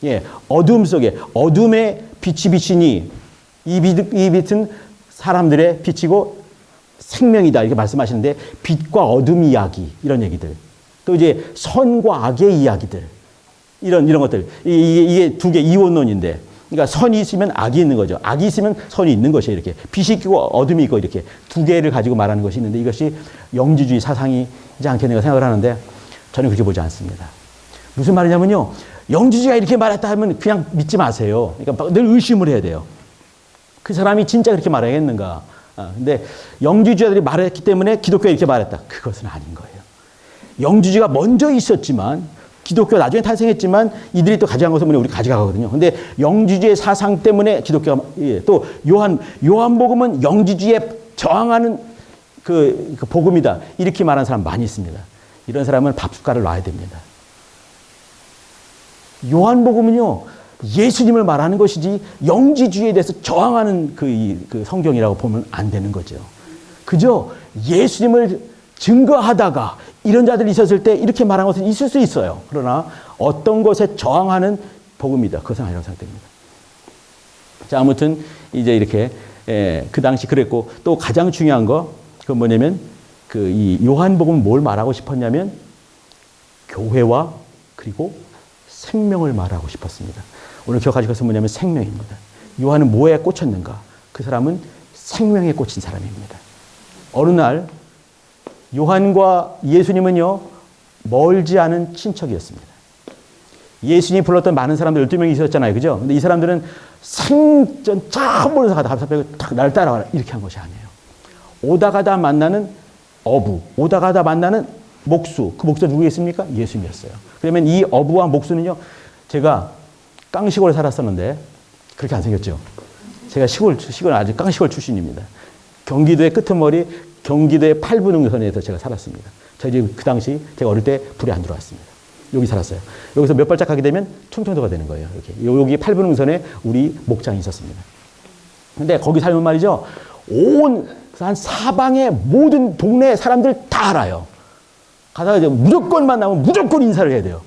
예, 어둠 속에 어둠에 빛이 비치니 이 빛은 사람들의 빛이고 생명이다 이렇게 말씀하시는데, 빛과 어둠 이야기 이런 얘기들, 또 이제 선과 악의 이야기들 이런 것들, 이게 두 개 이원론인데, 그러니까 선이 있으면 악이 있는 거죠. 악이 있으면 선이 있는 것이에요. 이렇게 빛이 있고 어둠이 있고 이렇게 두 개를 가지고 말하는 것이 있는데, 이것이 영지주의 사상이지 않겠는가 생각을 하는데 저는 그렇게 보지 않습니다. 무슨 말이냐면요, 영지주의가 이렇게 말했다 하면 그냥 믿지 마세요. 그러니까 늘 의심을 해야 돼요. 그 사람이 진짜 그렇게 말하겠는가. 근데 영지주의자들이 말했기 때문에 기독교가 이렇게 말했다. 그것은 아닌 거예요. 영지주의가 먼저 있었지만, 기독교가 나중에 탄생했지만 이들이 또 가져간 것은 우리 가져가거든요. 근데 영지주의 사상 때문에 기독교가, 또 요한복음은 영지주의에 저항하는 그 복음이다 이렇게 말하는 사람 많이 있습니다. 이런 사람은 밥숟가락을 놔야 됩니다. 요한복음은요, 예수님을 말하는 것이지 영지주의에 대해서 저항하는 그 성경이라고 보면 안 되는 거죠. 그저 예수님을 증거하다가 이런 자들이 있었을 때 이렇게 말한 것은 있을 수 있어요. 그러나 어떤 것에 저항하는 복음이다, 그것은 아니라고 생각됩니다. 자, 아무튼 이제 이렇게 그 당시 그랬고, 또 가장 중요한 거 그건 뭐냐면 이 요한복음은 뭘 말하고 싶었냐면 교회와 그리고 생명을 말하고 싶었습니다. 오늘 기억하실 것은 뭐냐면 생명입니다. 요한은 뭐에 꽂혔는가? 그 사람은 생명에 꽂힌 사람입니다. 어느 날 요한과 예수님은요, 멀지 않은 친척이었습니다. 예수님이 불렀던 많은 사람들 12명이 있었잖아요. 그죠? 근데 이 사람들은 생전 처음 보는 사람 다 빼고 딱 나를 따라와라. 이렇게 한 것이 아니에요. 오다 가다 만나는 어부, 오다 가다 만나는 목수. 그 목수가 누구겠습니까? 예수님이었어요. 그러면 이 어부와 목수는요, 제가 깡시골에 살았었는데, 그렇게 안 생겼죠? 제가 시골 아주 깡시골 출신입니다. 경기도의 끄트머리, 경기도의 8분응선에서 제가 살았습니다. 저 이제 그 당시 제가 어릴 때 불이 안 들어왔습니다. 여기 살았어요. 여기서 몇 발짝 가게 되면 충청도가 되는 거예요. 이렇게. 여기 8분응선에 우리 목장이 있었습니다. 근데 거기 살면 말이죠. 한 사방의 모든 동네 사람들 다 알아요. 가다가 이제 무조건 만나면 무조건 인사를 해야 돼요.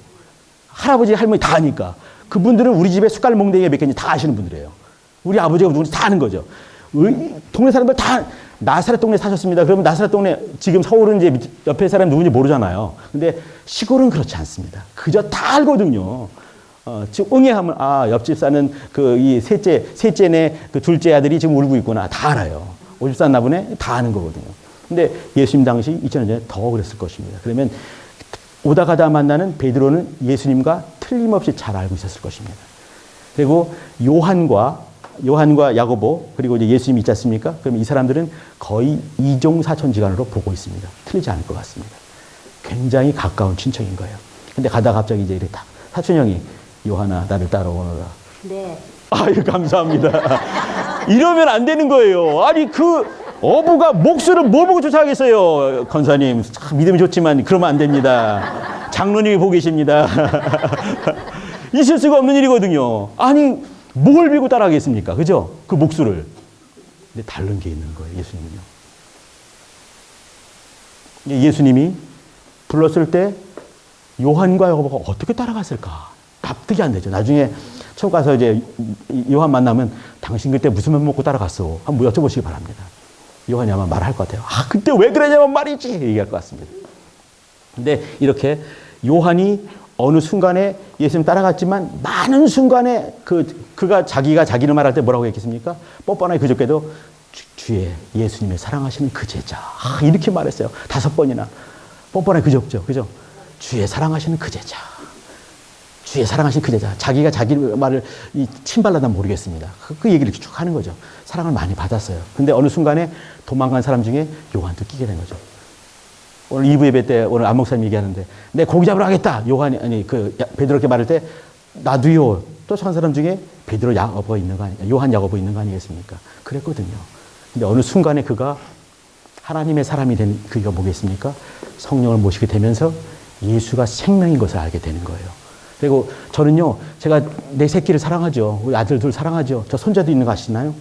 할아버지, 할머니 다 아니까. 그분들은 우리 집에 숟갈 몽댕이가 몇 개인지 다 아시는 분들이에요. 우리 아버지가 누군지 다 아는 거죠. 동네 사람들 다 나사렛 동네 사셨습니다. 그러면 나사렛 동네, 지금 서울은 이제 옆에 사람 누군지 모르잖아요. 근데 시골은 그렇지 않습니다. 그저 다 알거든요. 지금 응애하면, 옆집 사는 이 셋째네 그 둘째 아들이 지금 울고 있구나. 다 알아요. 오집 샀나 보네. 다 아는 거거든요. 근데 예수님 당시 2000년 전에 더 그랬을 것입니다. 그러면 오다 가다 만나는 베드로는 예수님과 틀림없이 잘 알고 있었을 것입니다. 그리고 요한과 야고보, 그리고 이제 예수님이 있지 않습니까? 그럼 이 사람들은 거의 이종사촌지간으로 보고 있습니다. 틀리지 않을 것 같습니다. 굉장히 가까운 친척인 거예요. 근데 가다가 갑자기 이제 이렇게 딱 사촌형이 요한아, 나를 따라오너라. 네. 아유, 감사합니다. 이러면 안 되는 거예요. 아니, 그 어부가 목수를 뭘 보고 쫓아가겠어요. 권사님, 참 믿음이 좋지만 그러면 안 됩니다. 장로님이 보고 계십니다. 있을 수가 없는 일이거든요. 아니, 뭘 빌고 따라가겠습니까? 그죠? 그 목수를. 근데 다른 게 있는 거예요, 예수님은요. 예수님이 불렀을 때 요한과 야고보가 어떻게 따라갔을까? 납득이 안 되죠. 나중에 처음 가서 이제 요한 만나면 당신 그때 무슨 밥 먹고 따라갔어? 한번 여쭤보시기 바랍니다. 요한이 아마 말할 것 같아요. 그때 왜 그러냐면 말이지! 얘기할 것 같습니다. 근데 이렇게 요한이 어느 순간에 예수님 따라갔지만 많은 순간에 그가 자기가 자기를 말할 때 뭐라고 했겠습니까? 뻔뻔하게 그저께도 주의 예수님의 사랑하시는 그 제자. 이렇게 말했어요. 5번이나. 뻔뻔하게 그저죠. 그죠? 주의 사랑하시는 그 제자. 주의 사랑하신 그 제자. 자기가 자기 말을 침발라다 모르겠습니다. 그 얘기를 쭉 하는 거죠. 사랑을 많이 받았어요. 근데 어느 순간에 도망간 사람 중에 요한도 끼게 된 거죠. 오늘 2부 예배 때 오늘 안 목사님 얘기하는데 내 고기 잡으러 가겠다. 베드로께 말할 때 나도요. 또 한 사람 중에 베드로 야고보 있는 거 아니냐. 요한 야고보 있는 거 아니겠습니까? 그랬거든요. 근데 어느 순간에 그가 하나님의 사람이 된 그가 뭐겠습니까? 성령을 모시게 되면서 예수가 생명인 것을 알게 되는 거예요. 그리고 저는요, 제가 내 새끼를 사랑하죠. 우리 아들 둘 사랑하죠. 저 손자도 있는 거 아시나요?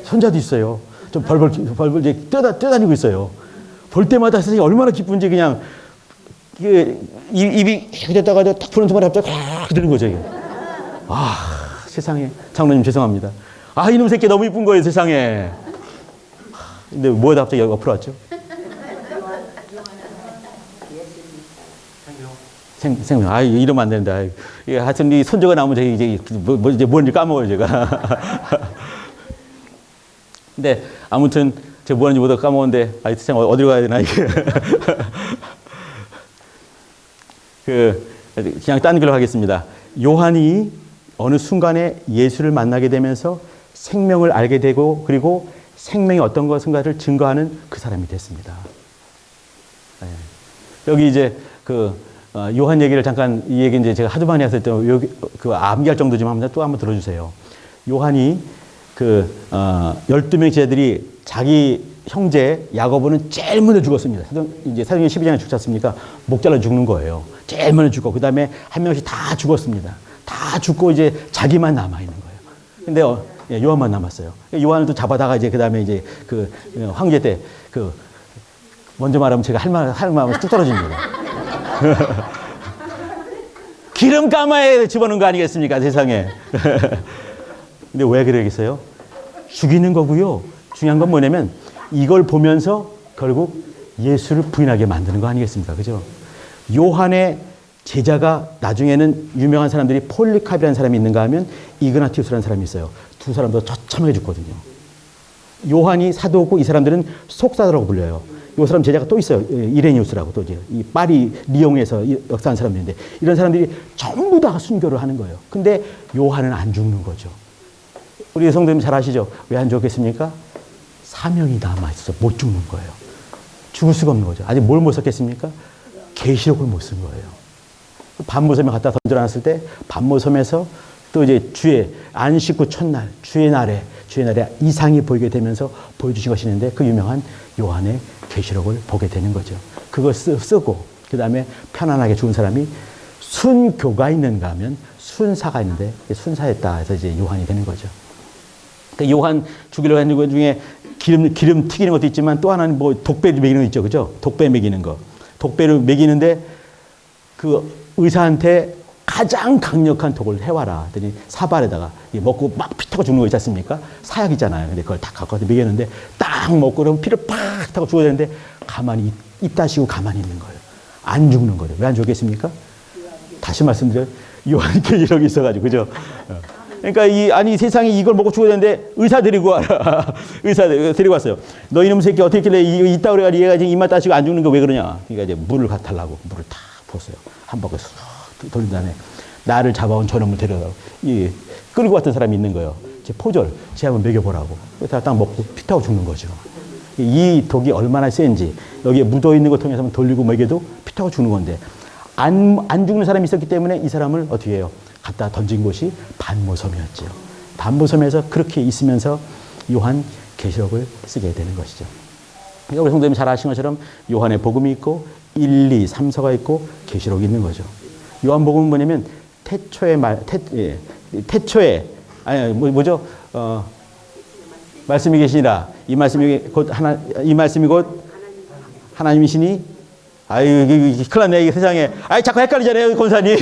손자도 있어요. 좀 벌벌 이제 뛰어다니고 있어요. 볼 때마다 세상이 얼마나 기쁜지 그냥 입이 됐다가 딱 푸는 순간에 갑자기 확 드는 거죠. 이게. 세상에. 장로님 죄송합니다. 이놈 새끼 너무 이쁜 거예요, 세상에. 근데 뭐에다 갑자기 옆으로 왔죠? 생명. 이러면 안 되는데. 하여튼 이 손주가 나오면 이제 뭔지 까먹어요, 제가. 근데 아무튼 제가 뭐 하는지 모두 까먹었는데, 세상 어디로 가야 되나, 이게. 그냥 딴 길로 가겠습니다. 요한이 어느 순간에 예수를 만나게 되면서 생명을 알게 되고, 그리고 생명이 어떤 것인가를 증거하는 그 사람이 됐습니다. 네. 여기 이제 요한 얘기를 잠깐, 이 얘기 이제 제가 하도 많이 했을 때, 여기 암기할 정도 좀 또 한번 들어주세요. 요한이 12명 제자들이 자기 형제 야고보는 제일 먼저 죽었습니다. 이제 사도행전 12장에 죽지 않습니까? 목 잘라 죽는 거예요. 제일 먼저 죽고, 그 다음에 한 명씩 다 죽었습니다. 다 죽고 이제 자기만 남아있는 거예요. 근데 요한만 남았어요. 요한을 또 잡아다가 이제 그 다음에 이제 황제 때 먼저 말하면 제가 할 말은 뚝 떨어집니다. 기름 가마에 집어넣은 거 아니겠습니까, 세상에. 근데 왜 그러겠어요? 죽이는 거고요. 중요한 건 뭐냐면 이걸 보면서 결국 예수를 부인하게 만드는 거 아니겠습니까? 그죠? 요한의 제자가 나중에는 유명한 사람들이 폴리캅이라는 사람이 있는가 하면 이그나티우스라는 사람이 있어요. 두 사람도 처참하게 죽거든요. 요한이 사도고 이 사람들은 속사도라고 불려요. 이 사람 제자가 또 있어요. 이레니우스라고 또 이제 이 파리 리옹에서 역사한 사람들인데 이런 사람들이 전부 다 순교를 하는 거예요. 근데 요한은 안 죽는 거죠. 우리 성도님 잘 아시죠? 왜 안 죽겠습니까? 사명이 남아있어서 못 죽는 거예요. 죽을 수가 없는 거죠. 아직 뭘 못 썼겠습니까? 계시록을 못 쓴 거예요. 반모섬에 갖다 던져놨을 때 반모섬에서 또 이제 주의 안식구 첫날 주의 날에 이상이 보이게 되면서 보여주신 것이 있는데 그 유명한 요한의 계시록을 보게 되는 거죠. 그걸 쓰고 그 다음에 편안하게 죽은 사람이 순교가 있는가 하면 순사가 있는데 순사했다 해서 이제 요한이 되는 거죠. 그러니까 요한 죽이려고 하는 것 중에 기름 튀기는 것도 있지만 또 하나는 뭐 독배 먹이는 거 있죠. 그죠? 독배 먹이는 거. 독배를 먹이는데 그 의사한테 가장 강력한 독을 해와라. 그랬더니 사발에다가 먹고 막 피 타고 죽는 거 있지 않습니까? 사약이잖아요. 근데 그걸 딱 갖고 와서 먹였는데 딱 먹고 그러면 피를 팍 타고 죽어야 되는데 가만히 입 다시고 가만히 있는 거예요. 안 죽는 거예요. 왜 안 죽겠습니까? 다시 말씀드려요. 요한계시록이 있어가지고 그죠? 그러니까 아니 세상에 이걸 먹고 죽어야 되는데 의사 데리고 와라. 의사 데리고 왔어요. 너 이놈 새끼 어떻게 했길래 이거 있다 그래가지고 얘가 지금 입맛 따시고 안 죽는 거 왜 그러냐? 그러니까 이제 물을 갖다 달라고 물을 다 부었어요. 한 바퀴 쑥 돌린 다음에 나를 잡아온 저놈을 데려다가 끌고 왔던 사람이 있는 거예요. 제 포졸, 제 한번 먹여보라고. 그래서 딱 먹고 피 타고 죽는 거죠. 이 독이 얼마나 센지 여기에 묻어있는 걸 통해서 돌리고 먹여도 피 타고 죽는 건데 안 죽는 사람이 있었기 때문에 이 사람을 어떻게 해요? 갖다 던진 곳이 반모섬이었죠. 반모섬에서 그렇게 있으면서 요한 계시록을 쓰게 되는 것이죠. 그러니까 우리 성도님 잘 아시는 것처럼 요한의 복음이 있고 1, 2, 3서가 있고 계시록이 있는 거죠. 요한복음은 뭐냐면 태초에 말씀이 계시니라. 이 말씀이 곧 하나님이시니. 아유, 큰일 났네, 이 세상에. 아이, 자꾸 헷갈리잖아요, 권사님.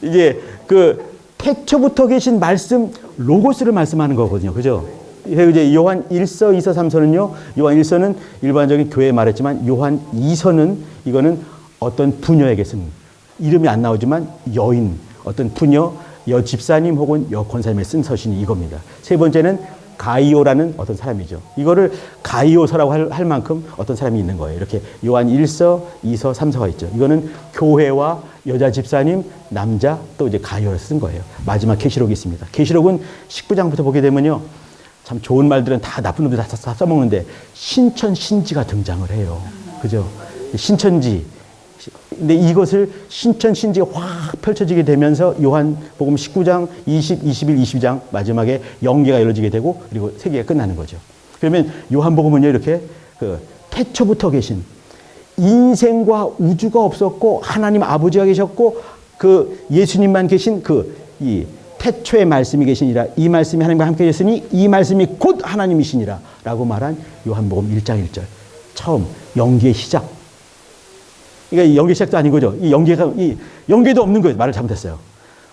이게 태초부터 계신 말씀, 로고스를 말씀하는 거거든요. 그죠? 이제 요한 1서, 2서, 3서는요, 요한 1서는 일반적인 교회에 말했지만, 요한 2서는 이거는 어떤 부녀에게 쓴, 이름이 안 나오지만 여인, 어떤 부녀, 여 집사님 혹은 여 권사님에 쓴 서신이 이겁니다. 세 번째는 가이오라는 어떤 사람이죠. 이거를 가이오서라고 할 만큼 어떤 사람이 있는 거예요. 이렇게 요한 1서, 2서, 3서가 있죠. 이거는 교회와 여자 집사님, 남자, 또 이제 가이오를 쓴 거예요. 마지막 계시록이 있습니다. 계시록은 19장부터 보게 되면요. 참 좋은 말들은 다 나쁜 놈들 다 써먹는데 신천, 신지가 등장을 해요. 그죠? 신천지. 근데 이것을 신천, 신지가 확 펼쳐지게 되면서 요한복음 19장, 20, 21, 22장 마지막에 영계가 열어지게 되고 그리고 세계가 끝나는 거죠. 그러면 요한복음은요, 이렇게 태초부터 계신 인생과 우주가 없었고 하나님 아버지가 계셨고 예수님만 계신 이 태초의 말씀이 계시니라. 이 말씀이 하나님과 함께 계셨으니 이 말씀이 곧 하나님이시니라 라고 말한 요한복음 1장 1절. 처음 영계의 시작. 그러니까 연계 시작도 아닌 거죠. 연계도 없는 거예요. 말을 잘못했어요.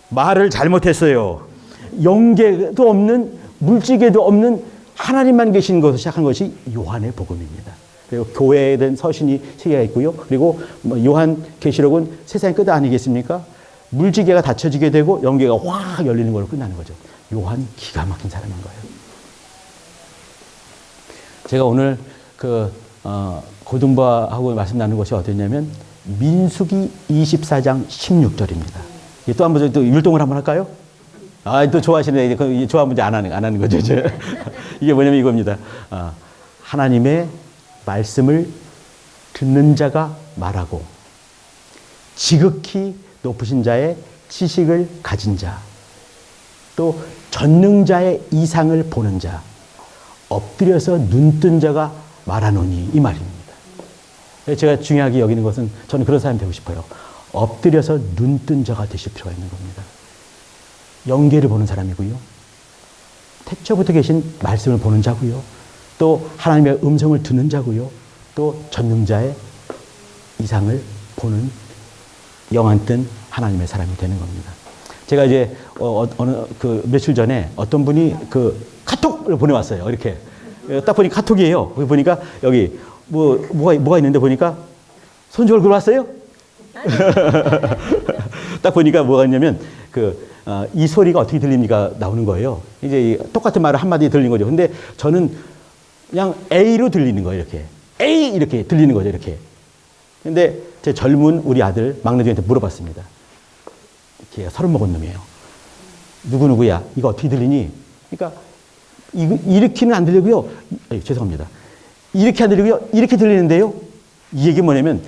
말을 잘못했어요. 연계도 없는, 물질계도 없는 하나님만 계시는 것으로 시작한 것이 요한의 복음입니다. 그리고 교회에 대한 서신이 세 개가 있고요. 그리고 요한 계시록은 세상의 끝 아니겠습니까? 물질계가 닫혀지게 되고 연계가 확 열리는 걸로 끝나는 거죠. 요한 기가 막힌 사람인 거예요. 제가 오늘 고등부하고 말씀 나누는 것이 어땠냐면 민수기 24장 16절입니다. 또 한번 또 율동을 한번 할까요? 또 좋아하시네. 좋아 문제 안 하는 거죠. 이게 뭐냐면 이겁니다. 하나님의 말씀을 듣는 자가 말하고 지극히 높으신 자의 지식을 가진 자, 또 전능자의 이상을 보는 자, 엎드려서 눈뜬 자가 말하노니 이 말입니다. 제가 중요하게 여기는 것은 저는 그런 사람이 되고 싶어요. 엎드려서 눈뜬 자가 되실 필요가 있는 겁니다. 영계를 보는 사람이고요. 태초부터 계신 말씀을 보는 자고요. 또 하나님의 음성을 듣는 자고요. 또 전능자의 이상을 보는 영안 뜬 하나님의 사람이 되는 겁니다. 제가 이제 며칠 전에 어떤 분이 카톡을 보내왔어요. 이렇게 딱 보니 카톡이에요. 거기 보니까 여기 뭐가 있는데 보니까 손주 얼굴 왔어요? 딱 보니까 뭐가 있냐면 이 소리가 어떻게 들립니까? 나오는 거예요. 이제 똑같은 말을 한마디 들린 거죠. 근데 저는 그냥 A로 들리는 거예요, 이렇게. A 이렇게 들리는 거죠, 이렇게. 근데 제 젊은 우리 아들 막내들한테 물어봤습니다. 걔가 30 먹은 놈이에요. 누구누구야? 이거 어떻게 들리니? 그러니까 이렇게는 안 들리고요. 죄송합니다. 이렇게 안 들리고요. 이렇게 들리는데요. 이 얘기 뭐냐면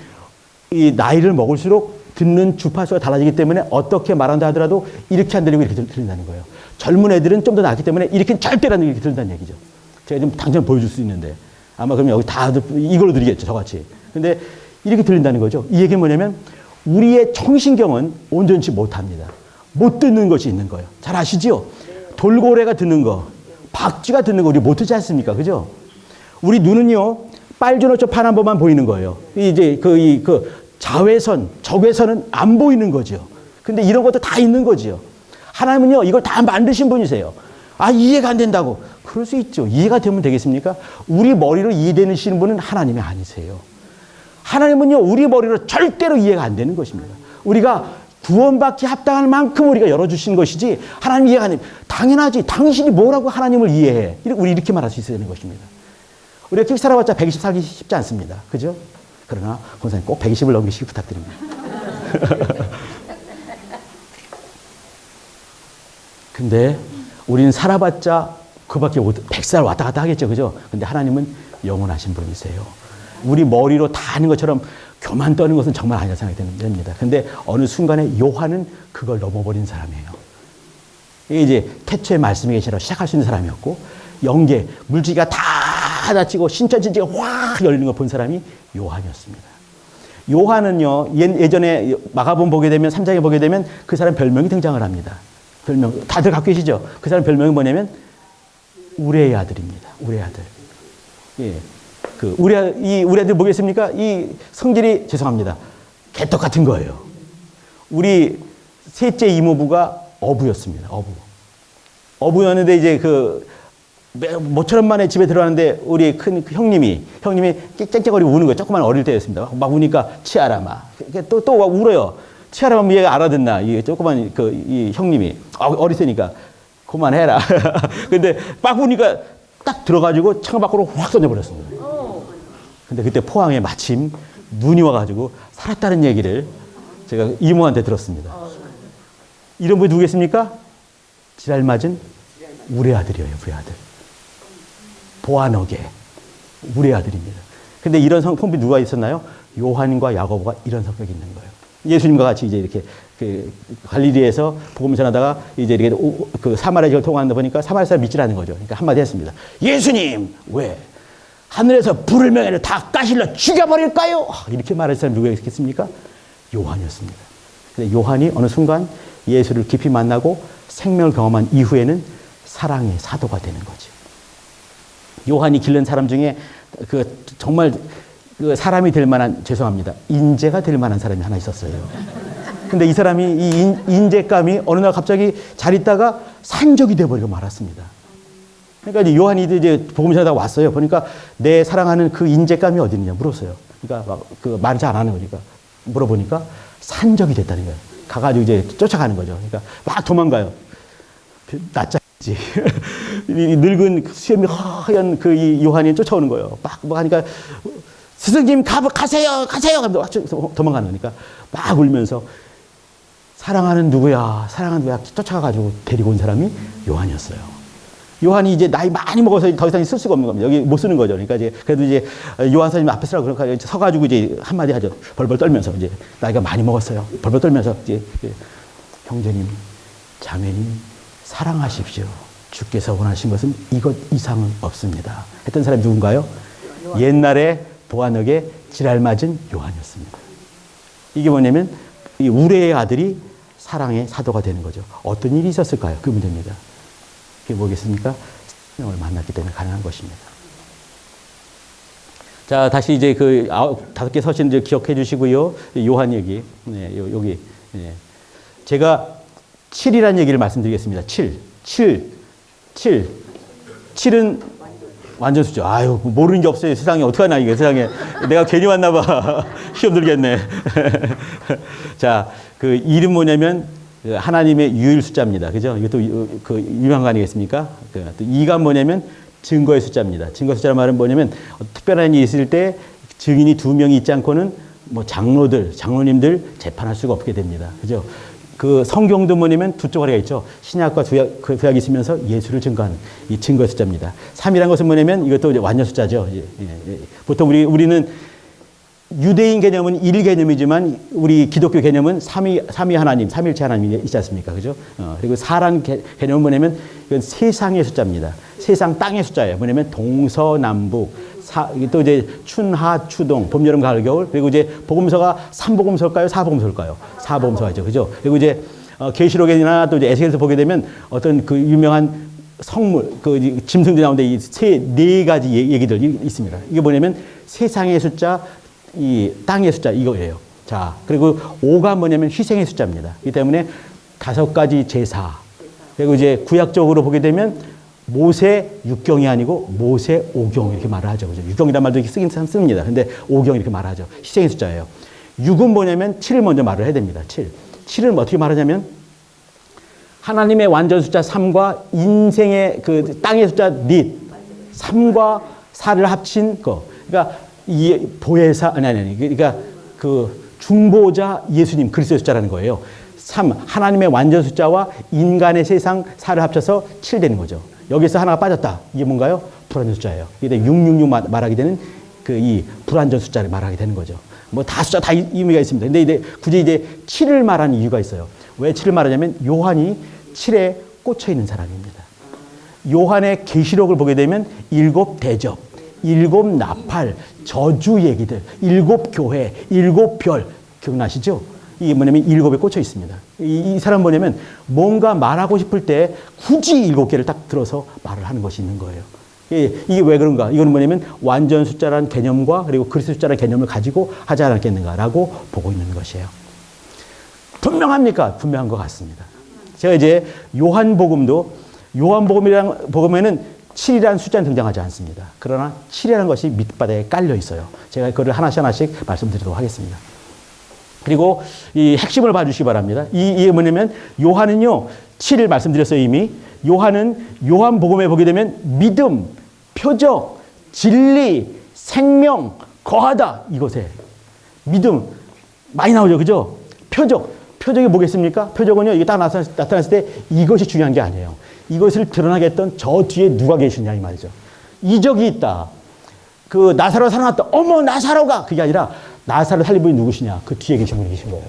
이 나이를 먹을수록 듣는 주파수가 달라지기 때문에 어떻게 말한다 하더라도 이렇게 안 들리고 이렇게 들린다는 거예요. 젊은 애들은 좀 더 낫기 때문에 이렇게는 절대로 안 들리게 들린다는 얘기죠. 제가 좀 당장 보여줄 수 있는데 아마 그럼 여기 다 이걸로 들리겠죠, 저같이. 근데 이렇게 들린다는 거죠. 이 얘기는 뭐냐면 우리의 청신경은 온전치 못합니다. 못 듣는 것이 있는 거예요. 잘 아시죠? 돌고래가 듣는 거, 박쥐가 듣는 거 우리 못 듣지 않습니까? 그죠? 우리 눈은요, 빨주노초 파란보만 보이는 거예요. 이제 그 자외선, 적외선은 안 보이는 거죠. 근데 이런 것도 다 있는 거지요. 하나님은요, 이걸 다 만드신 분이세요. 아, 이해가 안 된다고. 그럴 수 있죠. 이해가 되면 되겠습니까? 우리 머리로 이해되시는 분은 하나님이 아니세요. 하나님은요, 우리 머리로 절대로 이해가 안 되는 것입니다. 우리가 구원받기 합당할 만큼 우리가 열어주신 것이지, 하나님 이해가 안 됩니다. 당연하지. 당신이 뭐라고 하나님을 이해해. 우리 이렇게 말할 수 있어야 되는 것입니다. 우리가 쭉 살아봤자 120 살기 쉽지 않습니다. 그죠? 그러나, 권사님 꼭 120을 넘기시기 부탁드립니다. 근데, 우리는 살아봤자 그밖에 100살 왔다 갔다 하겠죠. 그죠? 근데 하나님은 영원하신 분이세요. 우리 머리로 다 아는 것처럼 교만 떠는 것은 정말 아니라 생각이 됩니다. 근데 어느 순간에 요한은 그걸 넘어버린 사람이에요. 이게 이제 태초에 말씀이 계시라 시작할 수 있는 사람이었고, 영계, 물질가 다 닫히고 신천지지가 확 열리는 걸 본 사람이 요한이었습니다. 요한은요, 예전에 마가복음 보게 되면, 3장에 보게 되면 그 사람 별명이 등장을 합니다. 별명, 다들 갖고 계시죠? 그 사람 별명이 뭐냐면, 우레의 아들입니다. 우레의 아들. 예. 우리 아들 뭐겠습니까? 이 성질이, 죄송합니다, 개떡 같은 거예요. 우리 셋째 이모부가 어부였습니다. 어부였는데 이제 모처럼 만에 집에 들어왔는데 우리 큰 형님이 짹짹거리고 우는 거예요. 조그만 어릴 때였습니다. 막 우니까 치아라마. 또 막 울어요. 치아라마 얘가 알아듣나? 이 조그만 이 형님이 어리세니까 그만해라. 근데 막 우니까 딱 들어가지고 창밖으로 확 던져버렸습니다. 근데 그때 포항에 마침 눈이 와가지고 살았다는 얘기를 제가 이모한테 들었습니다. 이런 분이 누구겠습니까? 지랄 맞은 우리 아들이에요, 우리 아들. 보아너게 우리 아들입니다. 근데 이런 성품이 누가 있었나요? 요한과 야고보가 이런 성격이 있는 거예요. 예수님과 같이 이제 이렇게 갈릴리에서 복음 전하다가 이제 이렇게 사마리아 지역을 통하다 보니까 사마리아 사람 믿질 않는 거죠. 그러니까 한마디 했습니다. 예수님, 왜? 하늘에서 불을 명예를 다 까실러 죽여버릴까요? 이렇게 말할 사람이 누가 있겠습니까? 요한이었습니다. 근데 요한이 어느 순간 예수를 깊이 만나고 생명을 경험한 이후에는 사랑의 사도가 되는 거죠. 요한이 기른 사람 중에 정말 사람이 될 만한, 죄송합니다, 인재가 될 만한 사람이 하나 있었어요. 근데 이 사람이 이 인재감이 어느 날 갑자기 잘 있다가 산적이 돼버리고 말았습니다. 그러니까 이제 요한이 이제 복음 전하다가 왔어요. 보니까 내 사랑하는 그 인재감이 어디 있느냐 물었어요. 그러니까 막 말을 잘 안 하는 거니까 물어보니까 산적이 됐다는 거예요. 가가지고 이제 쫓아가는 거죠. 그러니까 막 도망가요. 낯짝이지. 늙은 수염이 하얀 이 요한이 쫓아오는 거예요. 막 하니까 스승님 가세요. 도망가는 거니까 막 울면서 사랑하는 누구야 쫓아가가지고 데리고 온 사람이 요한이었어요. 요한이 이제 나이 많이 먹어서 더 이상 쓸 수가 없는 겁니다. 여기 못 쓰는 거죠. 그러니까 이제 그래도 이제 요한 선생님 앞에 서라고 그러니까 서가지고 이제 한마디 하죠. 벌벌 떨면서 이제 나이가 많이 먹었어요. 벌벌 떨면서 이제 형제님, 자매님 사랑하십시오. 주께서 원하신 것은 이것 이상은 없습니다. 했던 사람이 누군가요? 옛날에 보아너게 지랄 맞은 요한이었습니다. 이게 뭐냐면 이 우레의 아들이 사랑의 사도가 되는 거죠. 어떤 일이 있었을까요? 그 문제입니다. 그게 뭐겠습니까? 생명을 만났기 때문에 가능한 것입니다. 자, 다시 이제 5개 서신 이제 기억해 주시고요. 요한 얘기. 네, 여기. 네. 제가 7이라는 얘기를 말씀드리겠습니다. 7은 완전수죠. 아유, 모르는 게 없어요. 세상에. 어떡하나, 이게 세상에. 내가 괜히 왔나 봐. 시험 들겠네. 자, 그 이름 뭐냐면, 하나님의 유일 숫자입니다. 그죠? 이것도 유명한 거 아니겠습니까? 또 2가 뭐냐면 증거의 숫자입니다. 증거 숫자란 말은 뭐냐면 특별한 일이 있을 때 증인이 2명이 있지 않고는 뭐 장로님들 재판할 수가 없게 됩니다. 그죠? 그 성경도 뭐냐면 두 쪼가리가 있죠. 신약과 구약이 있으면서 예수를 증거하는 이 증거 숫자입니다. 3이라는 것은 뭐냐면 이것도 이제 완전 숫자죠. 보통 우리는 유대인 개념은 일 개념이지만 우리 기독교 개념은 삼위 하나님, 삼일체 하나님이 있지 않습니까? 그죠? 그리고 4라는 개념은 뭐냐면 이건 세상의 숫자입니다. 세상 땅의 숫자예요. 뭐냐면 동서남북, 또 이제 춘하 추동, 봄 여름 가을 겨울. 그리고 이제 복음서가 3복음서일까요? 4복음서일까요? 4복음서죠. 그죠? 그리고 이제 계시록이나 또 이제 에스겔에서 보게 되면 어떤 그 유명한 성물, 그 짐승들이 나오는데 이 네 가지 얘기들이 있습니다. 이게 뭐냐면 세상의 숫자, 이 땅의 숫자 이거예요. 자, 그리고 5가 뭐냐면 희생의 숫자입니다. 이 때문에 5가지 제사. 그리고 이제 구약적으로 보게 되면 모세 6경이 아니고 모세 5경 이렇게 말을 하죠. 그죠? 6경이란 말도 이렇게 쓰긴 씁니다. 근데 5경 이렇게 말하죠. 희생의 숫자예요. 6은 뭐냐면 7을 먼저 말을 해야 됩니다. 7을 어떻게 말하냐면 하나님의 완전 숫자 3과 인생의 그 땅의 숫자 닛 3과 4를 합친 거. 그러니까 이 보혜사 아니 그러니까 그 중보자 예수님 그리스도의 숫자라는 거예요. 3 하나님의 완전 숫자와 인간의 세상 4를 합쳐서 7 되는 거죠. 여기서 하나가 빠졌다. 이게 뭔가요? 불완전 숫자예요. 이게 666 말하게 되는 그 이 불완전 숫자를 말하게 되는 거죠. 뭐 다 숫자 다 의미가 있습니다. 근데 이제 굳이 이제 7을 말하는 이유가 있어요. 왜 7을 말하냐면 요한이 7에 꽂혀 있는 사람입니다. 요한의 계시록을 보게 되면 7 대접, 7 나팔, 저주 얘기들, 7 교회, 7 별 기억나시죠? 이게 뭐냐면 7에 꽂혀 있습니다. 이 사람 뭐냐면 뭔가 말하고 싶을 때 굳이 7개를 딱 들어서 말을 하는 것이 있는 거예요. 이게 왜 그런가? 이거는 뭐냐면 완전 숫자라는 개념과 그리고 그리스도 숫자라는 개념을 가지고 하지 않았겠는가라고 보고 있는 것이에요. 분명합니까? 분명한 것 같습니다. 제가 이제 요한복음에는 7이라는 숫자는 등장하지 않습니다. 그러나 7이라는 것이 밑바닥에 깔려 있어요. 제가 그걸 하나씩 말씀드리도록 하겠습니다. 그리고 이 핵심을 봐주시기 바랍니다. 이게 뭐냐면 요한은요, 7을 말씀드렸어요, 이미. 요한은 요한복음에 보게 되면 믿음, 표적, 진리, 생명, 거하다. 이것에 믿음 많이 나오죠. 그죠? 표적이 뭐겠습니까? 표적은요, 이게 딱 나타났을 때 이것이 중요한 게 아니에요. 이것을 드러나게 했던 저 뒤에 누가 계시냐 이 말이죠. 이적이 있다. 그 나사로 살아났다. 어머 나사로가 그게 아니라 나사로 살린 분이 누구시냐? 그 뒤에 계신 분이 계신 거예요.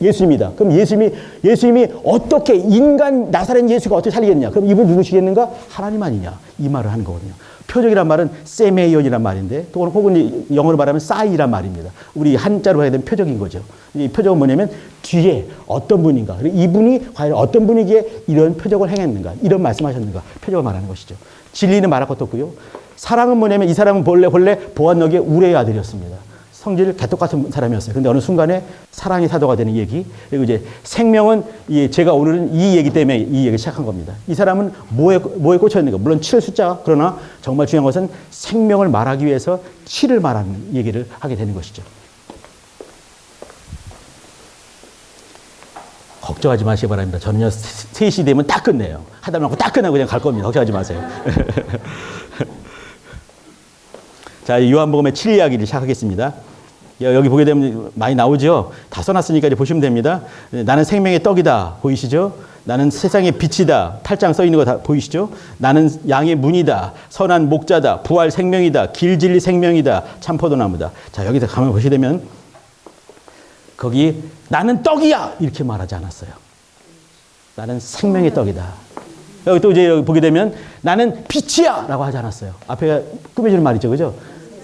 예수입니다. 그럼 예수님이 어떻게 인간 나사렛 예수가 어떻게 살리겠냐? 그럼 이분 누구시겠는가? 하나님 아니냐? 이 말을 하는 거거든요. 표적이란 말은 세메이온이란 말인데 또 혹은 영어로 말하면 사이란 말입니다. 우리 한자로 해야 되면 표적인 거죠. 이 표적은 뭐냐면 뒤에 어떤 분인가, 이분이 과연 어떤 분이기에 이런 표적을 행했는가, 이런 말씀하셨는가, 표적을 말하는 것이죠. 진리는 말할 것도 없고요. 사랑은 뭐냐면 이 사람은 본래 보안역의 우레의 아들이었습니다. 성질 개떡 같은 사람이었어요. 그런데 어느 순간에 사랑의 사도가 되는 얘기. 그리고 이제 생명은 제가 오늘은 이 얘기 때문에 이 얘기를 시작한 겁니다. 이 사람은 뭐에 꽂혀 있는가? 물론 7 숫자. 그러나 정말 중요한 것은 생명을 말하기 위해서 7을 말하는 얘기를 하게 되는 것이죠. 걱정하지 마시기 바랍니다. 저는요 3시 되면 딱 끝내요. 하다 말고 딱 끝나고 그냥 갈 겁니다. 걱정하지 마세요. 자, 요한복음의 7 이야기를 시작하겠습니다. 여기 보게 되면 많이 나오죠. 다 써놨으니까 이제 보시면 됩니다. 나는 생명의 떡이다. 보이시죠? 나는 세상의 빛이다. 8장 써 있는 거 다 보이시죠? 나는 양의 문이다. 선한 목자다. 부활 생명이다. 길 진리 생명이다. 참 포도나무다. 자, 여기서 가만 보시게 되면 거기 나는 떡이야 이렇게 말하지 않았어요. 나는 생명의 떡이다. 여기 또 이제 보게 되면 나는 빛이야 라고 하지 않았어요. 앞에 꾸며주는 말이죠. 그죠?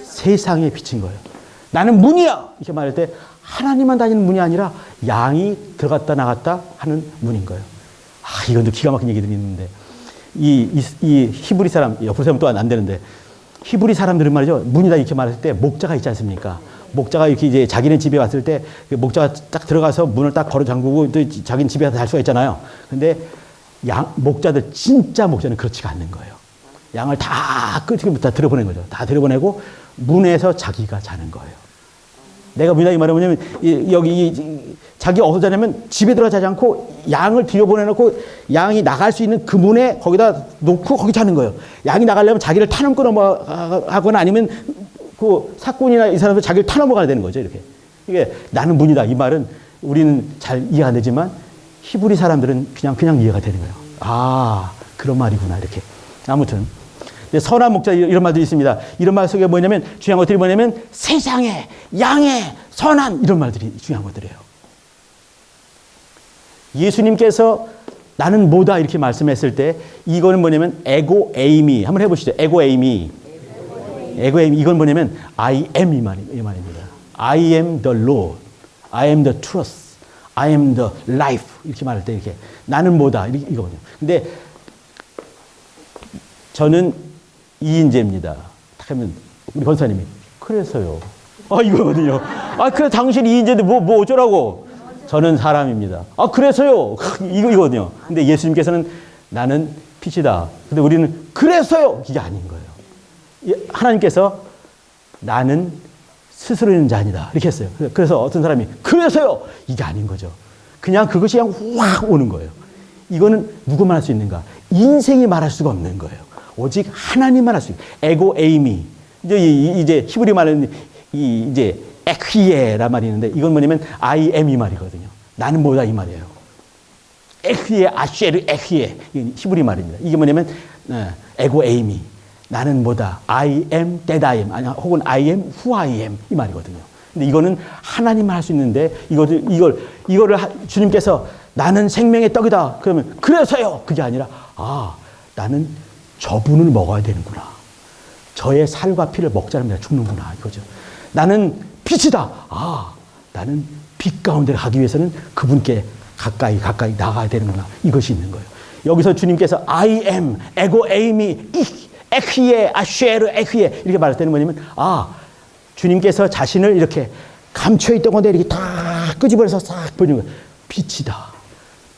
세상의 빛인 거예요. 나는 문이야 이렇게 말할 때 하나님만 다니는 문이 아니라 양이 들어갔다 나갔다 하는 문인 거예요. 이건 또 기가 막힌 얘기들이 있는데 이 히브리 사람, 옆으로 세면 또 안 되는데 히브리 사람들은 말이죠. 문이다 이렇게 말할 때 목자가 있지 않습니까? 목자가 이렇게 이제 자기네 집에 왔을 때 목자가 딱 들어가서 문을 딱 걸어 잠그고 또 자기네 집에 가서 잘 수가 있잖아요. 근데 목자들, 진짜 목자는 그렇지가 않는 거예요. 양을 다 끝부터 다 들여보낸 거죠. 다 들여보내고 문에서 자기가 자는 거예요. 내가 문이다 이 말은 뭐냐면 여기 자기가 어디서 자냐면 집에 들어가 자지 않고 양을 뒤로 보내놓고 양이 나갈 수 있는 그 문에 거기다 놓고 거기 자는 거예요. 양이 나가려면 자기를 타넘고 넘어가거나 아니면 그 사꾼이나 이 사람도 자기를 타넘어가야 되는 거죠. 이렇게. 이게 나는 문이다. 이 말은 우리는 잘 이해가 안 되지만 히브리 사람들은 그냥 이해가 되는 거예요. 아, 그런 말이구나. 이렇게. 아무튼. 선한 목자 이런 말들이 있습니다. 이런 말 속에 뭐냐면 중요한 것들이 뭐냐면 세상에, 양에, 선한 이런 말들이 중요한 것들이에요. 예수님께서 나는 뭐다 이렇게 말씀했을 때 이거는 뭐냐면 에고 에이미 한번 해보시죠. 에고 에이미 이건 뭐냐면 I am 이 말입니다. I am the Lord, I am the truth, I am the life 이렇게 말할 때 이렇게 나는 뭐다 이거거든요. 근데 저는 이인재입니다. 딱 하면 우리 권사님이 그래서요. 이거거든요. 그래 당신 이인재인데 뭐 어쩌라고? 저는 사람입니다. 그래서요. 이거거든요. 근데 예수님께서는 나는 빛이다. 근데 우리는 그래서요. 이게 아닌 거예요. 하나님께서 나는 스스로 있는 자니다. 이렇게 했어요. 그래서 어떤 사람이 그래서요. 이게 아닌 거죠. 그냥 그것이 그냥 확 오는 거예요. 이거는 누구만 할 수 있는가? 인생이 말할 수가 없는 거예요. 오직 하나님만 할 수 있는 에고 에이미. 이제 히브리 말은 이제 에퀴에라 말이 있는데 이건 뭐냐면 I am 이 말이거든요. 나는 뭐다 이 말이에요. 에퀴에 아쉐르 에퀴에 히브리 말입니다. 이게 뭐냐면 에고 에이미 나는 뭐다 I am that I am 아니 혹은 I am who I am 이 말이거든요. 근데 이거는 하나님만 할 수 있는데 이거를 주님께서 나는 생명의 떡이다 그러면 그래서요 그게 아니라 나는 저분을 먹어야 되는구나. 저의 살과 피를 먹지 않으면 죽는구나 이거죠. 나는 빛이다. 나는 빛 가운데 가기 위해서는 그분께 가까이 나가야 되는구나. 이것이 있는 거예요. 여기서 주님께서 I am, 에고 에이미, 에퀴에, 아쉐르 에퀴에 이렇게 말할 때는 뭐냐면 주님께서 자신을 이렇게 감춰있던 건데 이렇게 다 끄집어내서 싹 보여주는 거예요. 빛이다.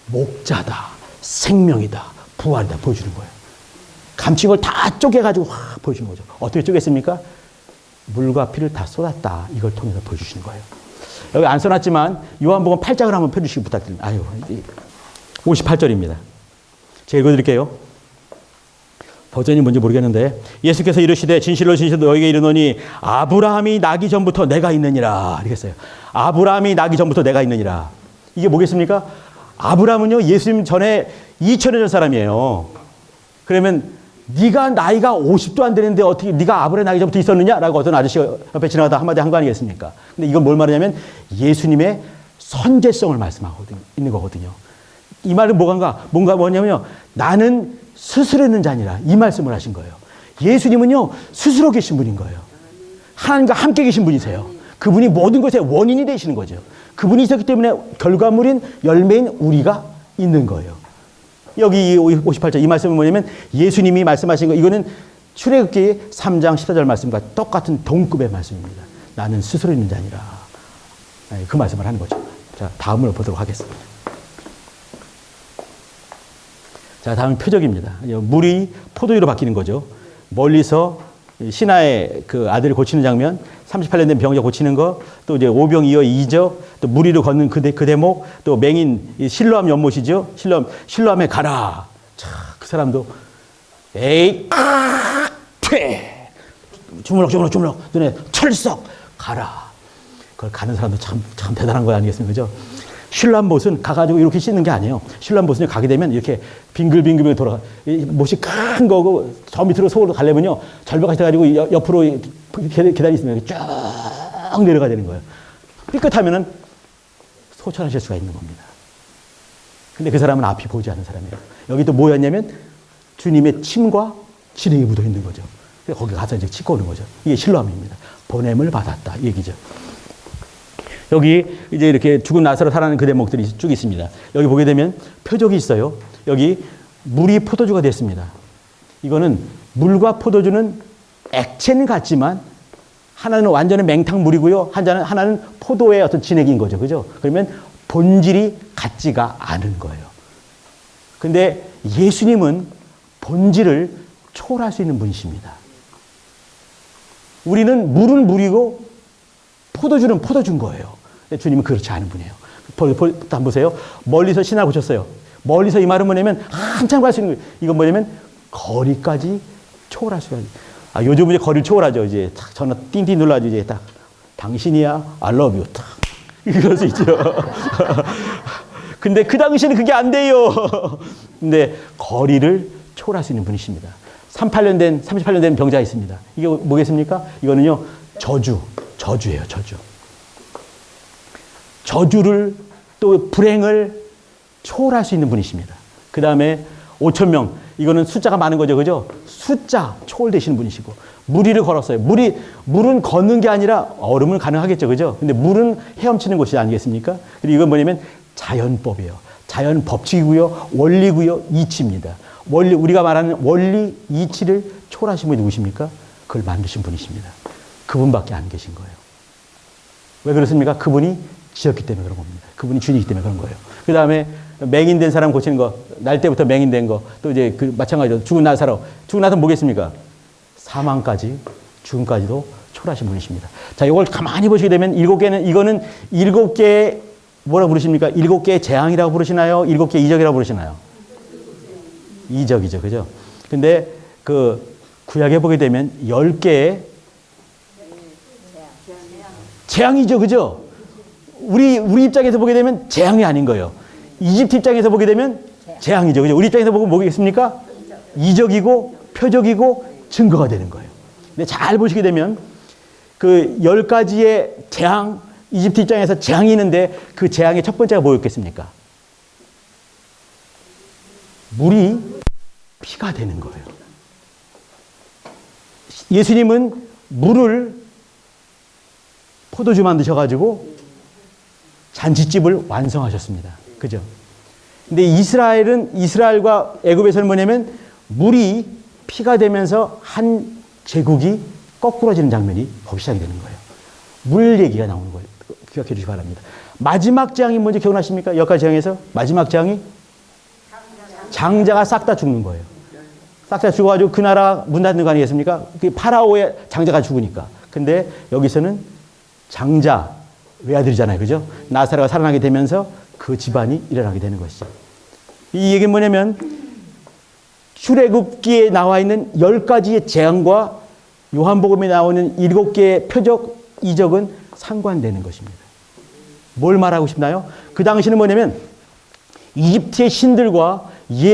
목자다. 생명이다. 부활이다. 보여주는 거예요. 감춘 걸 다 쪼개가지고 확 보여주는 거죠. 어떻게 쪼갰습니까? 물과 피를 다 쏟았다. 이걸 통해서 보여주시는 거예요. 여기 안 써놨지만 요한복음 8장을 한번 펴주시기 부탁드립니다. 58절입니다. 제가 읽어드릴게요. 버전이 뭔지 모르겠는데 예수께서 이르시되 진실로 너에게 이르노니 아브라함이 나기 전부터 내가 있느니라. 이렇게 했어요. 아브라함이 나기 전부터 내가 있느니라. 이게 뭐겠습니까? 아브라함은요 예수님 전에 2000년 전 사람이에요. 그러면 네가 나이가 50도 안 되는데 어떻게 네가 아브라함 나기 전부터 있었느냐라고 어떤 아저씨가 옆에 지나가다 한마디 한 거 아니겠습니까? 근데 이건 뭘 말하냐면 예수님의 선제성을 말씀하고 있는 거거든요. 이 말은 뭐냐면요. 나는 스스로 있는 자니라 이 말씀을 하신 거예요. 예수님은요 스스로 계신 분인 거예요. 하나님과 함께 계신 분이세요. 그분이 모든 것의 원인이 되시는 거죠. 그분이 있었기 때문에 결과물인 열매인 우리가 있는 거예요. 여기 58절 이 말씀은 뭐냐면 예수님이 말씀하신 거 이거는 출애굽기 3장 14절 말씀과 똑같은 동급의 말씀입니다. 나는 스스로 있는 자니라. 그 말씀을 하는 거죠. 자, 다음을 보도록 하겠습니다. 자, 다음은 표적입니다. 물이 포도주로 바뀌는 거죠. 멀리서 신하의 그 아들을 고치는 장면, 38년 된 병자 고치는 거, 또 이제 오병이어 이적, 또 물 위로 걷는 그 대목, 또 맹인 실로암 연못이죠. 실로암에 가라. 자, 그 사람도 에이 퇴 주물럭 눈에 철썩 가라. 그걸 가는 사람도 참 대단한 거 아니겠습니까? 그죠? 실로암못은 가가지고 이렇게 씻는 게 아니에요. 실로암못은 가게 되면 이렇게 빙글빙글 돌아가. 못이 큰 거고 저 밑으로 속으로 가려면요. 절벽같이 돼가지고 옆으로 계단이 있으면 쭉 내려가야 되는 거예요. 삐끗하면은 소천하실 수가 있는 겁니다. 근데 그 사람은 앞이 보이지 않는 사람이에요. 여기 또 뭐였냐면 주님의 침과 진액이 묻어 있는 거죠. 그래서 거기 가서 이제 씻고 오는 거죠. 이게 실로암입니다. 보냄을 받았다. 이 얘기죠. 여기 이제 이렇게 죽은 나사로 살아나는 그 대목들이 쭉 있습니다. 여기 보게 되면 표적이 있어요. 여기 물이 포도주가 됐습니다. 이거는 물과 포도주는 액체는 같지만 하나는 완전히 맹탕물이고요. 하나는 포도의 어떤 진액인 거죠. 그죠? 그러면 본질이 같지가 않은 거예요. 근데 예수님은 본질을 초월할 수 있는 분이십니다. 우리는 물은 물이고 포도주는 포도주인 거예요. 근데 주님은 그렇지 않은 분이에요. 한번 보세요. 멀리서 신을 보셨어요. 멀리서 이 말은 뭐냐면 한참 갈 수 있는 거예요. 이건 뭐냐면 거리까지 초월할 수가 있어요. 요즘은 이제 거리를 초월하죠. 이제 딱 전화 띵띵 눌러가지고 이제 딱 당신이야, I love you. 딱 이럴 수 있죠. 근데 그 당시에는 그게 안 돼요. 근데 거리를 초월할 수 있는 분이십니다. 38년 된 병자가 있습니다. 이게 뭐겠습니까? 이거는요, 저주예요, 저주. 저주를 또 불행을 초월할 수 있는 분이십니다. 그 다음에 5,000명. 이거는 숫자가 많은 거죠, 그죠? 숫자 초월되시는 분이시고. 물 위를 걸었어요. 물은 걷는 게 아니라 얼음은 가능하겠죠, 그죠? 근데 물은 헤엄치는 곳이 아니겠습니까? 그리고 이건 뭐냐면 자연법이에요. 자연 법칙이고요, 원리고요, 이치입니다. 우리가 말하는 원리, 이치를 초월하신 분이 누구십니까? 그걸 만드신 분이십니다. 그분밖에 안 계신 거예요. 왜 그렇습니까? 그분이 지었기 때문에 그런 겁니다. 그분이 주인이기 때문에 그런 거예요. 그 다음에 맹인된 사람 고치는 거, 날 때부터 맹인된 거, 또 이제 마찬가지로 죽고 나서 뭐겠습니까? 사망까지, 죽음까지도 초월하신 분이십니다. 자, 이걸 가만히 보시게 되면 이거는 7개의 뭐라고 부르십니까? 7개의 재앙이라고 부르시나요? 7개의 이적이라고 부르시나요? 이적이죠, 그죠? 근데 구약에 보게 되면 10개의 재앙이죠, 그죠? 우리 입장에서 보게 되면 재앙이 아닌 거예요. 이집트 입장에서 보게 되면 재앙이죠, 그죠? 우리 입장에서 보면 뭐겠습니까? 이적이고, 표적이고, 증거가 되는 거예요. 근데 잘 보시게 되면 10가지의 재앙, 이집트 입장에서 재앙이 있는데 그 재앙의 첫 번째가 뭐였겠습니까? 물이 피가 되는 거예요. 예수님은 물을 포도주 만드셔가지고 잔치집을 완성하셨습니다. 그죠? 근데 이스라엘과 애굽에서는 뭐냐면 물이 피가 되면서 한 제국이 거꾸러지는 장면이 거기 시작이 되는 거예요. 물 얘기가 나오는 거예요. 기억해 주시기 바랍니다. 마지막 재앙이 뭔지 기억나십니까? 10가지 재앙에서 마지막 재앙이 장자가 싹 다 죽는 거예요. 싹 다 죽어가지고 그 나라 문 닫는 거 아니겠습니까? 파라오의 장자가 죽으니까. 근데 여기서는 장자 외아들이잖아요, 그죠? 나사로가 살아나게 되면서 그 집안이 일어나게 되는 것이죠. 이 얘기는 뭐냐면 출애굽기에 나와 있는 10가지의 재앙과 요한복음에 나오는 7개의 표적, 이적은 상관되는 것입니다. 뭘 말하고 싶나요? 그 당시는 뭐냐면 이집트의 신들과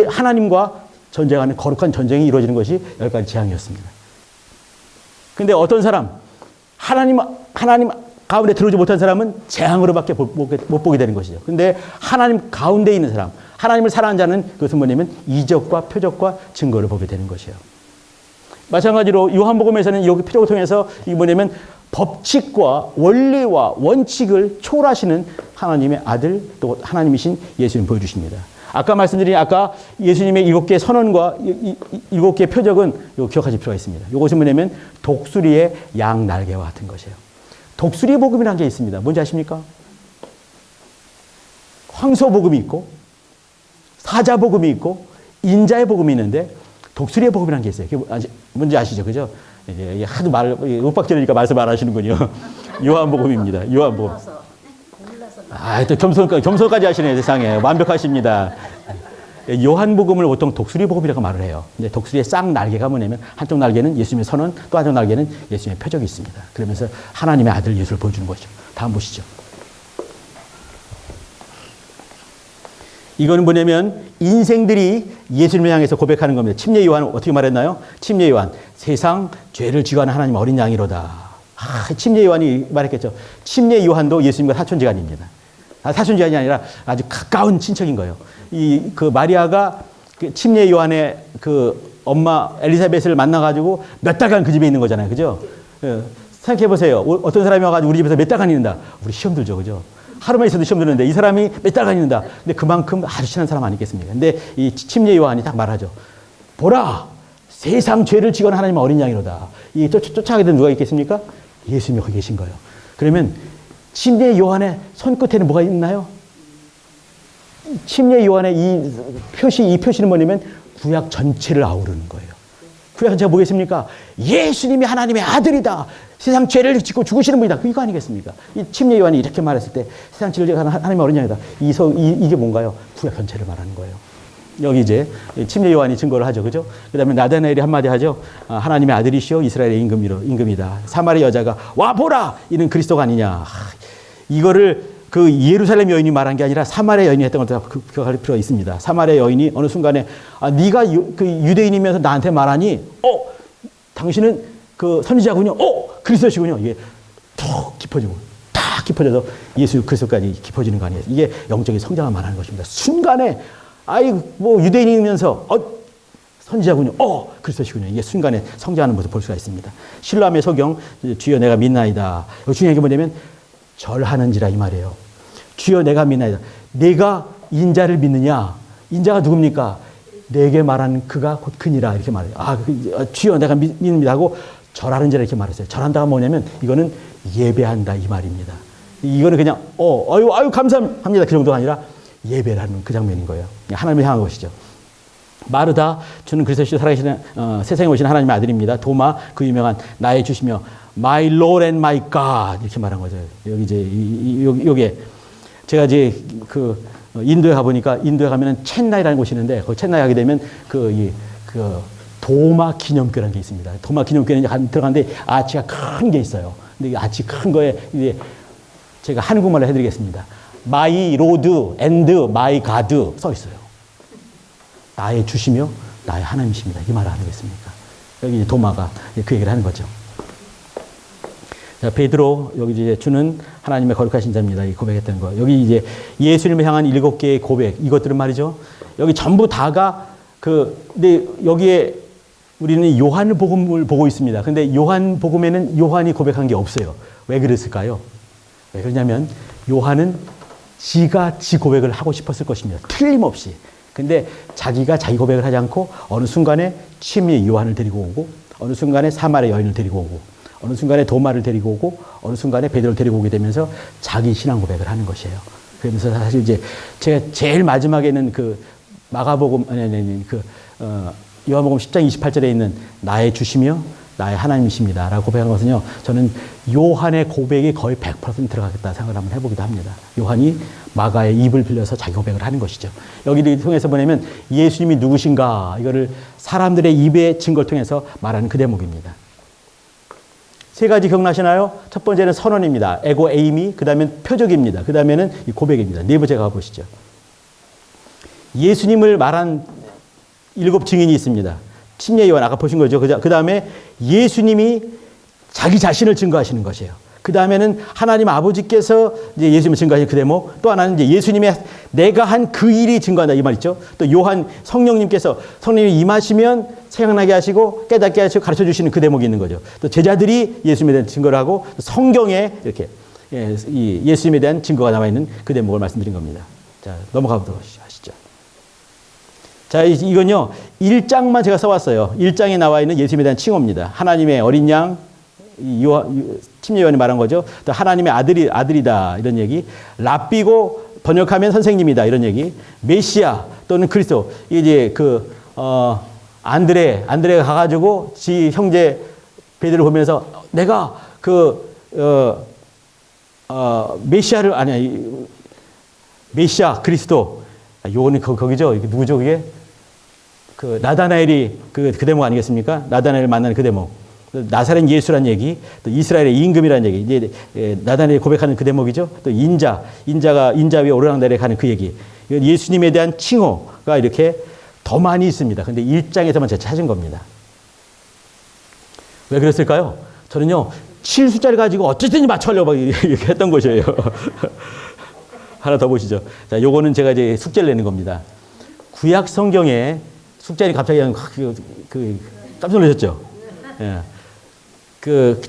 하나님과 전쟁하는 거룩한 전쟁이 이루어지는 것이 10가지 재앙이었습니다. 근데 어떤 사람, 하나님 가운데 들어오지 못한 사람은 재앙으로밖에 못 보게 되는 것이죠. 근데 하나님 가운데 있는 사람, 하나님을 사랑하는 자는 그것은 뭐냐면 이적과 표적과 증거를 보게 되는 것이에요. 마찬가지로 요한복음에서는 이 표적을 통해서 이게 뭐냐면 법칙과 원리와 원칙을 초월하시는 하나님의 아들 또 하나님이신 예수님 보여주십니다. 아까 말씀드린 예수님의 7개의 선언과 7개의 표적은 이거 기억하실 필요가 있습니다. 이것은 뭐냐면 독수리의 양 날개와 같은 것이에요. 독수리의 복음이라는 게 있습니다. 뭔지 아십니까? 황소복음이 있고 사자복음이 있고 인자의 복음이 있는데 독수리의 복음이라는 게 있어요. 뭔지 아시죠? 그죠? 이제 하도 윽박지르니까 말씀 안 하시는군요. 요한복음입니다. 요한복음. 또 겸손까지 하시네요, 세상에. 완벽하십니다. 요한복음을 보통 독수리복음이라고 말을 해요. 근데 독수리의 쌍 날개가 뭐냐면 한쪽 날개는 예수님의 선언, 또 한쪽 날개는 예수님의 표적이 있습니다. 그러면서 하나님의 아들 예수를 보여주는 것이죠. 다음 보시죠. 이거는 뭐냐면 인생들이 예수님을 향해서 고백하는 겁니다. 침례 요한은 어떻게 말했나요? 침례 요한, 세상 죄를 지어하는 하나님 어린 양이로다. 침례 요한이 말했겠죠. 침례 요한도 예수님과 사촌지간입니다. 사촌지간이 아니라 아주 가까운 친척인 거예요. 마리아가 침례 요한의 엄마 엘리사벳을 만나가지고 몇 달간 그 집에 있는 거잖아요. 그죠? 생각해 보세요. 어떤 사람이 와가지고 우리 집에서 몇 달간 있는다. 우리 시험 들죠. 그죠? 하루만 있어도 시험 드는데 이 사람이 몇 달간 있는다. 근데 그만큼 아주 친한 사람 아니겠습니까? 근데 이 침례 요한이 딱 말하죠. 보라! 세상 죄를 지거나 하나님 어린 양이로다. 쫓아가게 된 누가 있겠습니까? 예수님이 거기 계신 거예요. 그러면 침례 요한의 손끝에는 뭐가 있나요? 침례 요한의 이 표시는 뭐냐면 구약 전체를 아우르는 거예요. 구약전체가 뭐겠습니까? 예수님이 하나님의 아들이다. 세상 죄를 짓고 죽으시는 분이다. 이거 아니겠습니까? 이 침례 요한이 이렇게 말했을 때 세상 죄를 지고 하나님의 어린 양이다. 이게 뭔가요? 구약 전체를 말하는 거예요. 여기 이제 침례 요한이 증거를 하죠. 그죠? 그 다음에 나다나엘이 한마디 하죠. 하나님의 아들이시오 이스라엘의 임금이다. 사마리 여자가 와 보라! 이는 그리스도가 아니냐. 이거를 그 예루살렘 여인이 말한 게 아니라 사마리아 여인이 했던 것도 기억할 필요가 있습니다. 사마리아 여인이 어느 순간에 네가 그 유대인이면서 나한테 말하니 당신은 그 선지자군요. 그리스도시군요. 이게 툭 깊어지고 탁 깊어져서 예수 그리스도까지 깊어지는 거 아니에요. 이게 영적인 성장을 말하는 것입니다. 순간에 뭐 유대인이면서 선지자군요. 그리스도시군요. 이게 순간에 성장하는 모습을 볼 수가 있습니다. 실로암의 소경 주여 내가 믿나이다. 여기 중요한 게 뭐냐면 절하는지라 이 말이에요. 주여 내가 믿나이다. 내가 인자를 믿느냐? 인자가 누굽니까? 내게 말하는 그가 곧 크니라 이렇게 말해요. 주여 내가 믿습니다 하고 절하는지라 이렇게 말했어요. 절한다가 뭐냐면 이거는 예배한다 이 말입니다. 이거는 그냥 아유 감사합니다 그 정도가 아니라 예배를 하는 그 장면인 거예요. 하나님을 향한 것이죠. 마르다 주는 그리스도시요 살아계시는 세상에 오신 하나님의 아들입니다. 도마 그 유명한 나의 주시며 My Lord and my God 이렇게 말한 거죠. 여기 이제 요게 제가 이제 그 인도에 가 보니까 인도에 가면은 첸나이라는 곳이 있는데 그 첸나이 가게 되면 그 도마 기념교라는 게 있습니다. 도마 기념교에 들어갔는데 아치가 큰 게 있어요. 근데 이 아치 큰 거에 이제 제가 한국말로 해드리겠습니다. My Lord and my God 써 있어요. 나의 주시며 나의 하나님이십니다. 이 말을 하겠습니까? 여기 도마가 그 얘기를 하는 거죠. 자, 베드로 여기 이제 주는 하나님의 거룩하신 자입니다. 이 고백했던 거. 여기 이제 예수님을 향한 7개의 고백 이것들은 말이죠. 여기 전부 다가 근데 여기에 우리는 요한복음을 보고 있습니다. 근데 요한복음에는 요한이 고백한 게 없어요. 왜 그랬을까요? 왜 그러냐면 요한은 지가 지 고백을 하고 싶었을 것입니다. 틀림없이. 근데 자기가 자기 고백을 하지 않고 어느 순간에 침례 요한을 데리고 오고 어느 순간에 사마리아 여인을 데리고 오고 어느 순간에 도마를 데리고 오고 어느 순간에 베드로를 데리고 오게 되면서 자기 신앙 고백을 하는 것이에요. 그러면서 사실 이제 제가 제일 마지막에는 그 마가복음 요한복음 10장 28절에 있는 나의 주시며 나의 하나님이십니다 라고 고백한 것은요, 저는 요한의 고백이 거의 100% 들어가겠다 생각을 한번 해보기도 합니다. 요한이 마가의 입을 빌려서 자기 고백을 하는 것이죠. 여기를 통해서 보내면 예수님이 누구신가 이거를 사람들의 입의 증거를 통해서 말하는 그 대목입니다. 세 가지 기억나시나요? 첫 번째는 선언입니다. 에고 에이미, 그 다음엔 표적입니다. 그 다음에는 이 고백입니다. 네 번째 가보시죠. 예수님을 말한 7 증인이 있습니다. 침례 요한 아까 보신 거죠. 그 다음에 예수님이 자기 자신을 증거하시는 것이에요. 그 다음에는 하나님 아버지께서 이제 예수님을 증거하시는 그 대목. 또 하나는 이제 예수님의 내가 한 그 일이 증거한다 이 말 있죠. 또 요한 성령님께서 성령님이 임하시면 생각나게 하시고 깨닫게 하시고 가르쳐 주시는 그 대목이 있는 거죠. 또 제자들이 예수님에 대한 증거를 하고 성경에 이렇게 이 예수님에 대한 증거가 나와 있는 그 대목을 말씀드린 겁니다. 자, 넘어가 보도록 하시죠. 자, 이건요 1장만 제가 써왔어요. 1장에 나와 있는 예수님에 대한 칭호입니다. 하나님의 어린 양, 침례 요한이 말한 거죠. 또 하나님의 아들이다 이런 얘기. 랍비고 번역하면 선생님이다 이런 얘기. 메시아 또는 그리스도. 이제 안드레가 가가지고 지 형제 베드로를 보면서 내가 메시아를 메시아 그리스도. 요거는 거기죠. 이게 누구죠 그게? 나다나엘이 그 대목 아니겠습니까? 나다나엘을 만나는 그 대목. 나사렛 예수란 얘기, 또 이스라엘의 임금이라는 얘기, 이제 나다나엘이 고백하는 그 대목이죠. 또 인자 위에 오르락내리락하는 그 얘기. 예수님에 대한 칭호가 이렇게 더 많이 있습니다. 근데 1장에서만 제가 찾은 겁니다. 왜 그랬을까요? 저는요 7 숫자를 가지고 어쨌든 맞춰려고 이렇게 했던 것이에요. 하나 더 보시죠. 자, 요거는 제가 이제 숙제를 내는 겁니다. 구약 성경에 숙제를 갑자기 깜짝 놀라셨죠? 예.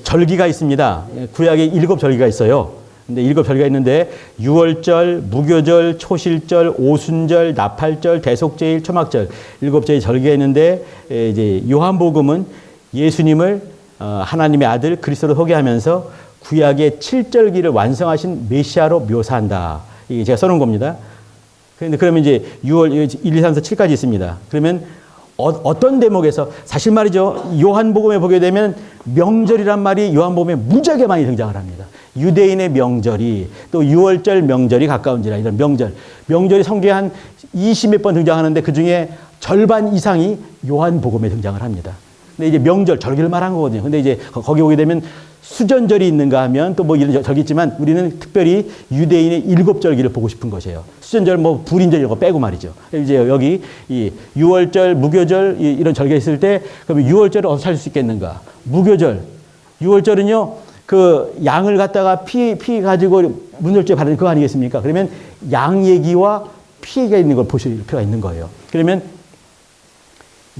절기가 있습니다. 구약에 7 절기가 있어요. 근데 7 절기가 있는데 6월절, 무교절, 초실절, 오순절, 나팔절, 대속제일, 초막절 7개의 절기가 있는데 이제 요한복음은 예수님을 하나님의 아들 그리스도로 소개하면서 구약의 7절기를 완성하신 메시아로 묘사한다. 이게 제가 써놓은 겁니다. 그런데 그러면 이제 6월 1, 2, 3, 4, 7까지 있습니다. 그러면 어떤 대목에서 사실 말이죠. 요한복음에 보게 되면 명절이란 말이 요한복음에 무지하게 많이 등장을 합니다. 유대인의 명절이 또 유월절 명절이 가까운지라 이런 명절이 성경에 한 20몇 번 등장하는데 그중에 절반 이상이 요한복음에 등장을 합니다. 근데 이제 명절, 절기를 말한 거거든요. 근데 이제 거기 오게 되면 수전절이 있는가 하면 또 뭐 이런 절기 있지만 우리는 특별히 유대인의 7절기를 보고 싶은 것이에요. 수전절, 뭐 불임절 이런 거 빼고 말이죠. 이제 여기 이 유월절, 무교절 이런 절기가 있을 때 그러면 유월절을 어디서 찾을 수 있겠는가? 무교절, 유월절은요 그 양을 갖다가 피 가지고 문절제 바르는 그거 아니겠습니까? 그러면 양 얘기와 피 얘기가 있는 걸 보실 필요가 있는 거예요. 그러면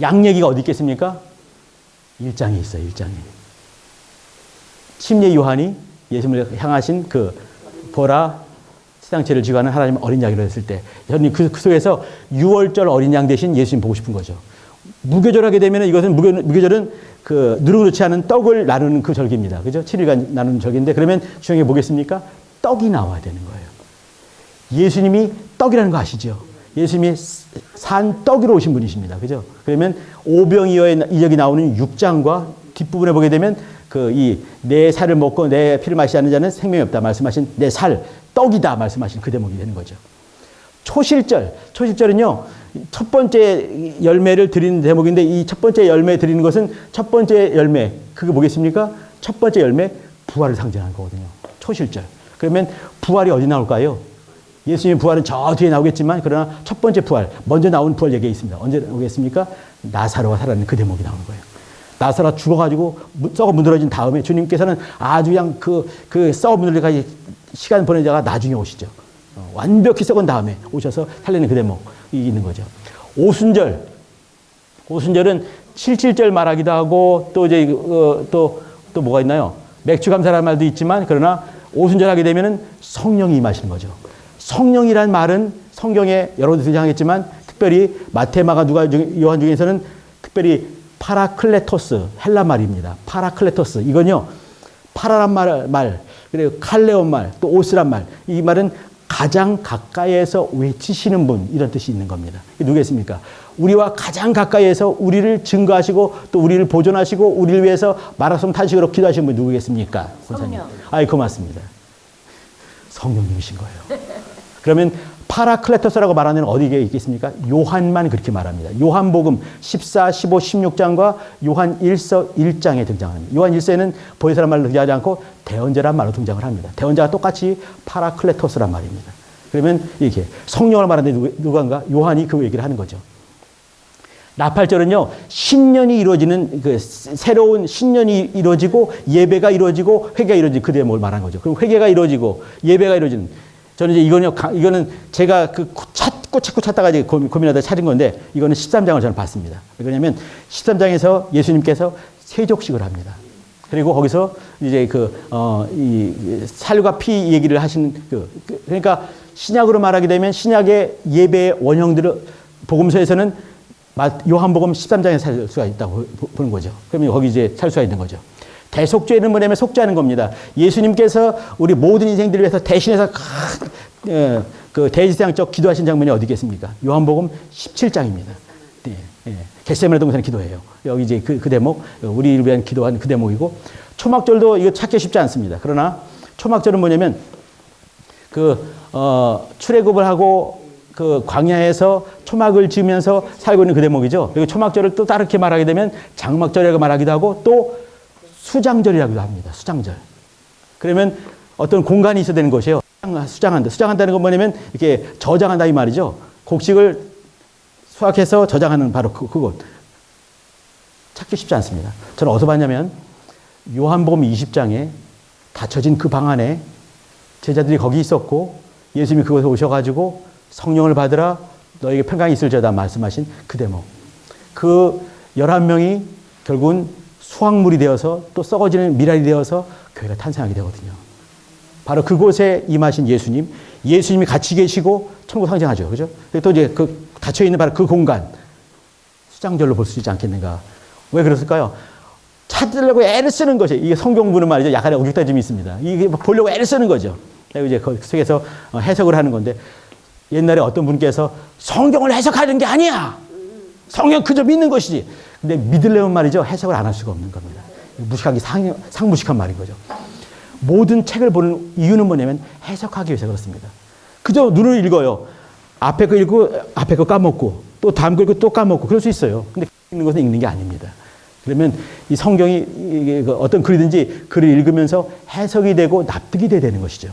양 얘기가 어디 있겠습니까? 1장에 있어요. 1장에. 침례 요한이 예수님을 향하신 그 보라 시상체를 쥐고 하는 하나님 어린 양이라고 했을 때 저는 그 속에서 6월절 어린 양 대신 예수님 보고 싶은 거죠. 무교절하게 되면 이것은 무교절은 그 누르그렇지 않은 떡을 나누는 그 절기입니다. 그죠? 7일간 나누는 절기인데 그러면 중요한 게 뭐겠습니까? 떡이 나와야 되는 거예요. 예수님이 떡이라는 거 아시죠? 예수님이 산 떡으로 오신 분이십니다. 그죠? 그러면 오병이어의 이적이 나오는 6장과 뒷부분에 보게 되면 내 살을 먹고 내 피를 마시지 않는 자는 생명이 없다 말씀하신 내 살, 떡이다 말씀하신 그 대목이 되는 거죠. 초실절은요, 첫 번째 열매를 드리는 대목인데 이 첫 번째 열매 드리는 것은 첫 번째 열매, 그게 뭐겠습니까? 첫 번째 열매, 부활을 상징하는 거거든요. 초실절. 그러면 부활이 어디 나올까요? 예수님의 부활은 저 뒤에 나오겠지만 그러나 첫 번째 부활, 먼저 나온 부활 얘기가 있습니다. 언제 나오겠습니까? 나사로가 살아있는 그 대목이 나오는 거예요. 나사로가 죽어가지고 썩어 문드러진 다음에 주님께서는 아주 그냥 그 썩어 문드러지까지 시간 보내다가 나중에 오시죠. 완벽히 썩은 다음에 오셔서 살리는 그 대목이 있는 거죠. 오순절은 77절 말하기도 하고 또 이제 또 뭐가 있나요? 맥주 감사라는 말도 있지만 그러나 오순절 하게 되면은 성령이 임하시는 거죠. 성령이란 말은 성경에 여러 번 등장했지만 특별히 마태, 마가, 누가, 요한 중에서는 특별히 파라클레토스 헬라 말입니다. 파라클레토스 이건요 파라란 말 그리고 칼레온 말 또 오스란 말 이 말은 가장 가까이에서 외치시는 분 이런 뜻이 있는 겁니다. 누구겠습니까? 우리와 가장 가까이에서 우리를 증거하시고 또 우리를 보존하시고 우리를 위해서 마라손 탄식으로 기도하시는 분 누구겠습니까? 성령. 아이 고맙습니다. 성령님이신 거예요. 그러면 파라클레토스라고 말하는 어디에 있겠습니까? 요한만 그렇게 말합니다. 요한복음 14, 15, 16장과 요한 1서 1장에 등장합니다. 요한 1서에는 보혜사란 말로 등장하지 않고 대언자란 말로 등장을 합니다. 대언자가 똑같이 파라클레토스란 말입니다. 그러면 이렇게 성령을 말하는데 누군가 요한이 그 얘기를 하는 거죠. 나팔절은요, 신년이 이루어지는 그 새로운 신년이 이루어지고 예배가 이루어지고 회개가 이루어지는 그 대목을 말하는 거죠. 그럼 회개가 이루어지고 예배가 이루어지는 저는 이제 이거는 제가 자꾸 찾다가 이제 고민하다 찾은 건데 이거는 13장을 저는 봤습니다. 왜냐하면 13장에서 예수님께서 세족식을 합니다. 그리고 거기서 이제 이 살과 피 얘기를 하신 그러니까 신약으로 말하게 되면 신약의 예배의 원형들을 복음서에서는 요한복음 13장에 살 수가 있다고 보는 거죠. 그러면 거기 이제 살 수가 있는 거죠. 대속죄는 뭐냐면 속죄하는 겁니다. 예수님께서 우리 모든 인생들을 위해서 대신해서 그 대지상적 기도하신 장면이 어디 있겠습니까? 요한복음 17장입니다. 네, 네. 겟세마네 동산의 기도예요. 여기 이제 그 대목, 우리를 위한 기도한 그 대목이고 초막절도 이거 찾기 쉽지 않습니다. 그러나 초막절은 뭐냐면 출애굽을 하고 그 광야에서 초막을 지으면서 살고 있는 그 대목이죠. 그리고 초막절을 또 다르게 말하게 되면 장막절이라고 말하기도 하고 또 수장절이라고도 합니다. 수장절. 그러면 어떤 공간이 있어야 되는 것이에요. 수장한다. 수장한다는 건 뭐냐면 이렇게 저장한다 이 말이죠. 곡식을 수확해서 저장하는 바로 그곳. 찾기 쉽지 않습니다. 저는 어디서 봤냐면 요한복음 20장에 닫혀진 그 방 안에 제자들이 거기 있었고 예수님이 그곳에 오셔가지고 성령을 받으라 너에게 평강이 있을지어다 말씀하신 그 대목. 그 11명이 결국은 수확물이 되어서 또 썩어지는 미랄이 되어서 교회가 탄생하게 되거든요. 바로 그곳에 임하신 예수님이 같이 계시고 천국 상징하죠. 그죠? 또 이제 닫혀있는 바로 그 공간, 수장절로 볼 수 있지 않겠는가. 왜 그랬을까요? 찾으려고 애를 쓰는 것이, 이게 성경부는 말이죠. 약간의 우격다짐이 있습니다. 이게 보려고 애를 쓰는 거죠. 그리고 이제 그 속에서 해석을 하는 건데, 옛날에 어떤 분께서 성경을 해석하는 게 아니야! 성경 그저 믿는 것이지. 근데 믿으려면 말이죠. 해석을 안 할 수가 없는 겁니다. 무식한 게 상무식한 말인 거죠. 모든 책을 보는 이유는 뭐냐면 해석하기 위해서 그렇습니다. 그저 눈을 읽어요. 앞에 거 읽고 앞에 거 까먹고 또 다음 거 읽고 또 까먹고 그럴 수 있어요. 근데 읽는 것은 읽는 게 아닙니다. 그러면 이 성경이 어떤 글이든지 글을 읽으면서 해석이 되고 납득이 돼야 되는 것이죠.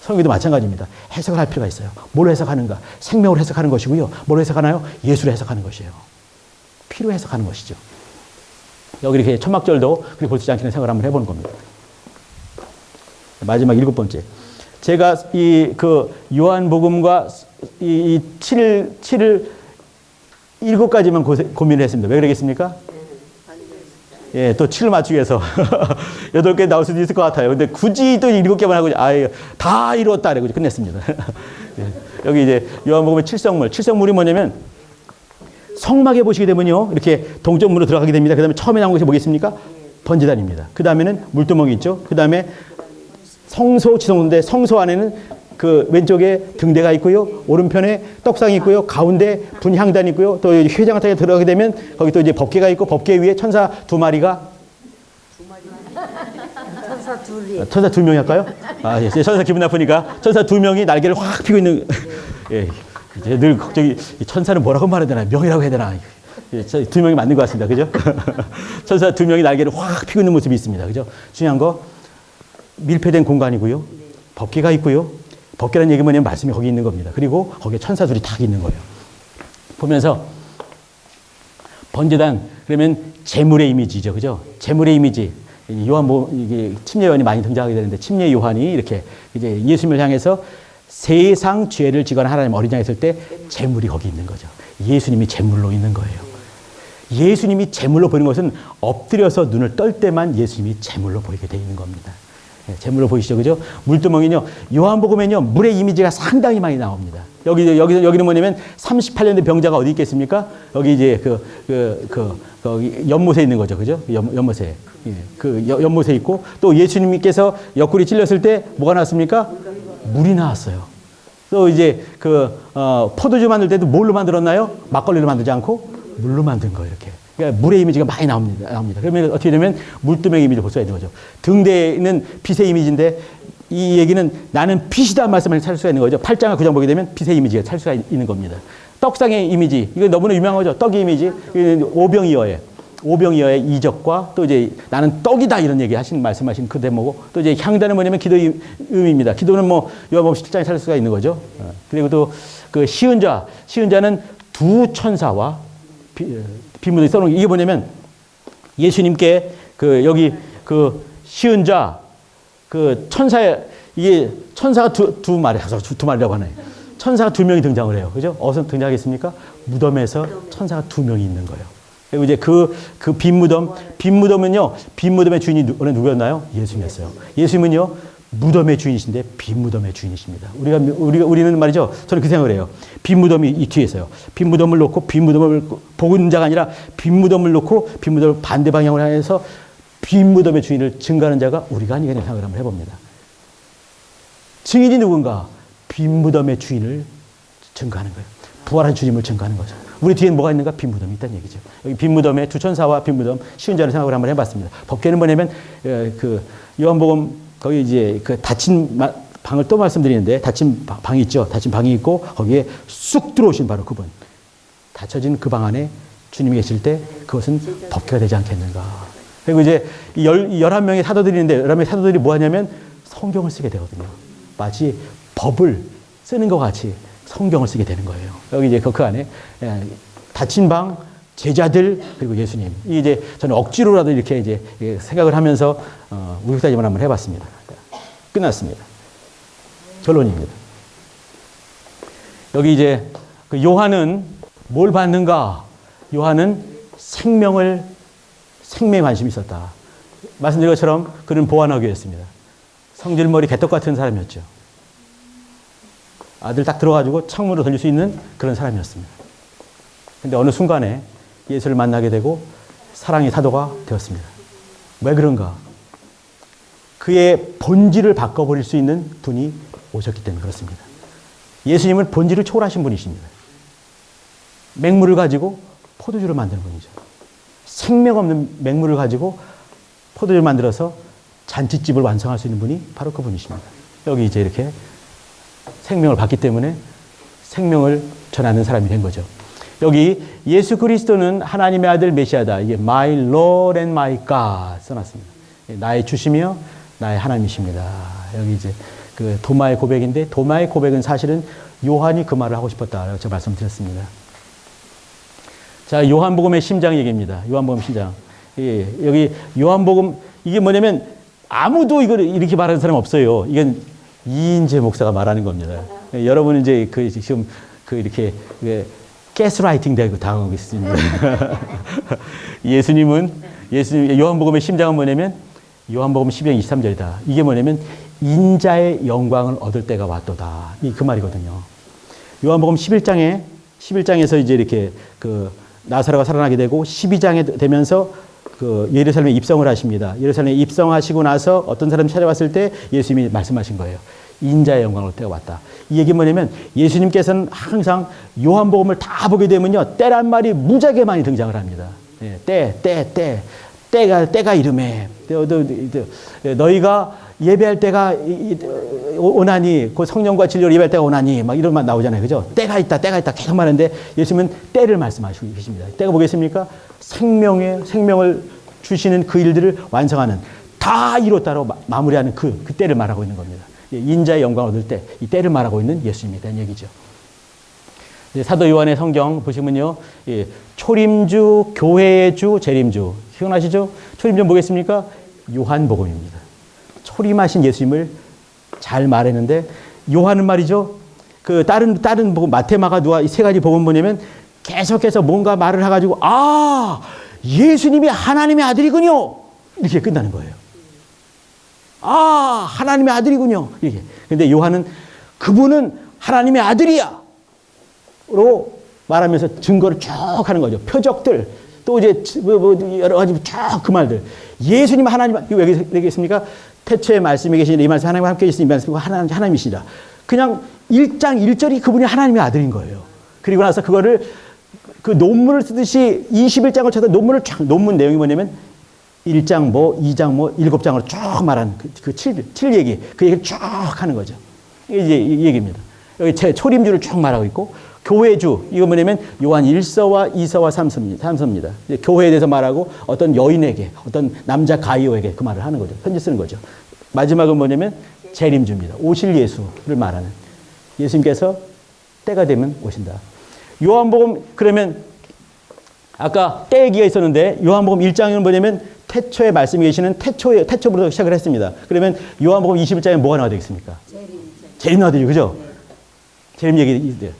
성경도 마찬가지입니다. 해석을 할 필요가 있어요. 뭘 해석하는가? 생명을 해석하는 것이고요. 뭘 해석하나요? 예수를 해석하는 것이에요. 피로 해석하는 것이죠. 여기 이렇게 천막절도 그렇게 볼 수 있지 않겠는 생각을 한번 해보는 겁니다. 마지막 7번째. 제가 요한복음과 이 7을 7가지만 고민을 했습니다. 왜 그러겠습니까? 예, 또 7을 맞추기 위해서 8개 나올 수도 있을 것 같아요. 근데 굳이 또 7개만 하고, 다 이루었다. 이러고 끝냈습니다. 예, 여기 이제 요한복음의 칠성물이 뭐냐면, 성막에 보시게 되면요, 이렇게 동점으로 들어가게 됩니다. 그 다음에 처음에 나온 것이 뭐겠습니까? 번제단입니다. 그 다음에는 물두멍이 있죠. 그 다음에 성소 지성소인데, 성소 안에는 그 왼쪽에 등대가 있고요. 오른편에 떡상이 있고요. 가운데 분향단이 있고요. 또 회장 같은 데 들어가게 되면 거기 또 이제 법궤가 있고 법궤 위에 천사 2마리가 천사 둘이. 천사 2명이 할까요? 예. 천사 기분 나쁘니까 천사 2명이 날개를 확 펴고 있는 예. 이제 늘 걱정이 천사는 뭐라고 말해야 되나? 명이라고 해야 되나? 예, 2명이 맞는 것 같습니다. 그죠? 천사 2명이 날개를 확 펴고 있는 모습이 있습니다. 그죠? 중요한 거 밀폐된 공간이고요. 법궤가 있고요. 법궤라는 얘기 뭐냐면 말씀이 거기 있는 겁니다. 그리고 거기에 천사 둘이 딱 있는 거예요. 보면서 번제단 그러면 제물의 이미지죠, 그죠? 제물의 이미지. 이게 침례 요한이 많이 등장하게 되는데 침례 요한이 이렇게 이제 예수님을 향해서 세상 죄를 지거나 하나님 어린 양 했을 때 제물이 거기 있는 거죠. 예수님이 제물로 있는 거예요. 예수님이 제물로 보이는 것은 엎드려서 눈을 떨 때만 예수님이 제물로 보이게 되어 있는 겁니다. 제물로 보이시죠, 그죠? 물두멍이요. 요한복음에는요, 물의 이미지가 상당히 많이 나옵니다. 여기는 뭐냐면 38년 된 병자가 어디 있겠습니까? 여기 이제 거기 연못에 있는 거죠, 그죠? 연못에. 예, 연못에 있고 또 예수님께서 옆구리 찔렸을 때 뭐가 나왔습니까? 물이 나왔어요. 또 이제 포도주 만들 때도 뭘로 만들었나요? 막걸리로 만들지 않고 물로 만든 거예요, 이렇게. 그러니까 물의 이미지가 많이 나옵니다. 그러면 어떻게 되면 물두멍 이미지를 볼 수가 있는 거죠. 등대는 빛의 이미지인데 이 얘기는 나는 빛이다 말씀을 찾을 수가 있는 거죠. 8장과 9장 보게 되면 빛의 이미지가 찾을 수가 있는 겁니다. 떡상의 이미지, 이거 너무나 유명한 거죠. 떡의 이미지. 오병이어의 이적과 또 이제 나는 떡이다 이런 얘기 말씀하신 그 대목고 또 이제 향단은 뭐냐면 기도의 의미입니다. 기도는 뭐 요한복음 17장에 찾을 수가 있는 거죠. 그리고 또 그 시은자는 두 천사와 빈무덤이 써놓은 이게 뭐냐면 예수님께 여기 시은자 이게 천사가 두 마리라고 하네요. 천사가 2명이 등장을 해요. 그죠? 어디서 등장하겠습니까? 무덤에서 천사가 2명이 있는 거예요. 그리고 이제 그 빈무덤은요, 빈무덤의 주인이 누구였나요? 예수님이었어요. 예수님은요, 무덤의 주인이신데 빈무덤의 주인이십니다. 우리는 말이죠. 저는 그 생각을 해요. 빈무덤이 이 뒤에 있어요. 빈무덤을 놓고 빈무덤을 보는 자가 아니라 빈무덤을 놓고 빈무덤을 반대 방향으로 향해서 빈무덤의 주인을 증거하는 자가 우리가 아니겠냐는 생각을 한번 해봅니다. 증인이 누군가? 빈무덤의 주인을 증거하는 거예요. 부활한 주님을 증거하는 거죠. 우리 뒤에 뭐가 있는가? 빈무덤이 있다는 얘기죠. 여기 빈무덤에 두 천사와 빈무덤, 시은자를 생각을 한번 해봤습니다. 법궤는 뭐냐면 요한복음 거기 이제 닫힌 방을 또 말씀드리는데 닫힌 방이 있죠. 닫힌 방이 있고 거기에 쑥 들어오신 바로 그분. 닫혀진 그 방 안에 주님이 계실 때 그것은 법궤가 되지 않겠는가. 그리고 이제 11명의 사도들이 있는데 11명의 사도들이 뭐 하냐면 성경을 쓰게 되거든요. 마치 법을 쓰는 것 같이 성경을 쓰게 되는 거예요. 여기 이제 그 안에 닫힌 방, 제자들, 그리고 예수님. 이제 저는 억지로라도 이렇게 이제 생각을 하면서 우육다짐을 한번 해봤습니다. 끝났습니다. 결론입니다. 여기 이제 요한은 뭘 받는가? 요한은 생명에 관심이 있었다. 말씀드린 것처럼 그는 보안하기였습니다. 성질머리 개떡 같은 사람이었죠. 아들 딱 들어가지고 창문으로 던질 수 있는 그런 사람이었습니다. 근데 어느 순간에 예수를 만나게 되고 사랑의 사도가 되었습니다. 왜 그런가? 그의 본질을 바꿔버릴 수 있는 분이 오셨기 때문에 그렇습니다. 예수님은 본질을 초월하신 분이십니다. 맹물을 가지고 포도주를 만드는 분이죠. 생명 없는 맹물을 가지고 포도주를 만들어서 잔치집을 완성할 수 있는 분이 바로 그분이십니다. 여기 이제 이렇게 생명을 받기 때문에 생명을 전하는 사람이 된 거죠. 여기 예수 그리스도는 하나님의 아들 메시아다. 이게 My Lord and My God 써놨습니다. 나의 주시며 나의 하나님이십니다. 여기 이제 그 도마의 고백인데, 도마의 고백은 사실은 요한이 그 말을 하고 싶었다라고 제가 말씀드렸습니다. 자, 요한복음의 심장 얘기입니다. 요한복음 심장. 예, 여기 요한복음, 이게 뭐냐면 아무도 이걸 이렇게 말하는 사람 없어요. 이건 이인재 목사가 말하는 겁니다. 예, 여러분은 이제 지금 이렇게 가스라이팅 되고 당하고 있습니다. 예수님, 요한복음의 심장은 뭐냐면 요한복음 12장 23절이다. 이게 뭐냐면 인자의 영광을 얻을 때가 왔도다. 그 말이거든요. 요한복음 11장에서 이제 이렇게 나사로가 살아나게 되고 12장에 되면서 예루살렘에 입성을 하십니다. 예루살렘에 입성하시고 나서 어떤 사람이 찾아왔을 때 예수님이 말씀하신 거예요. 인자의 영광을 얻을 때가 왔다. 이 얘기 뭐냐면 예수님께서는 항상 요한복음을 다 보게 되면요, 때란 말이 무지하게 많이 등장을 합니다. 때가 이름에 너희가 예배할 때가 오나니, 그 성령과 진리로 예배할 때가 오나니, 막 이런 말 나오잖아요. 그죠? 때가 있다 계속 말하는데 예수님은 때를 말씀하시고 계십니다. 때가 뭐겠습니까? 생명을 주시는 그 일들을 완성하는, 다 이뤘다로 마무리하는 그 때를 말하고 있는 겁니다. 인자의 영광을 얻을 때, 이 때를 말하고 있는 예수님에 대한 얘기죠. 사도 요한의 성경 보시면요, 초림주, 교회의 주, 재림주. 기억나시죠? 초림주는 뭐겠습니까? 요한복음입니다. 초림하신 예수님을 잘 말했는데, 요한은 말이죠, 다른 복음, 마태, 마가, 누가 이 세 가지 복음 뭐냐면 계속해서 뭔가 말을 해가지고, 예수님이 하나님의 아들이군요. 이렇게 끝나는 거예요. 하나님의 아들이군요. 이렇게. 근데 요한은 그분은 하나님의 아들이야. 로 말하면서 증거를 쭉 하는 거죠. 표적들, 또 이제 여러 가지 쭉 그 말들. 예수님 하나님, 왜 그러겠습니까? 태초에 말씀이 계시니 이 말씀 하나님과 함께 계시니 이 말씀이 하나님이시라. 그냥 1장 1절이 그분이 하나님의 아들인 거예요. 그리고 나서 그거를 논문을 쓰듯이 21장을 쳐서 논문 내용이 뭐냐면 1장 2장 7장으로 쭉 말하는 그 7 얘기, 그 얘기를 쭉 하는 거죠. 이게 이제 이 얘기입니다. 여기 제 초림주를 쭉 말하고 있고, 교회주, 이거 뭐냐면 요한 1서와 2서와 3서입니다. 교회에 대해서 말하고 어떤 여인에게, 어떤 남자 가이오에게 그 말을 하는 거죠. 편지 쓰는 거죠. 마지막은 뭐냐면 재림주입니다. 오실 예수를 말하는. 예수님께서 때가 되면 오신다. 요한복음, 그러면 아까 때 얘기가 있었는데 요한복음 1장은 뭐냐면 태초에 말씀이 계시는 태초부터 시작을 했습니다. 그러면 요한복음 21장에 뭐가 나와야 되겠습니까? 재림 나와야 되죠. 그죠? 네. 재림 얘기 있어요.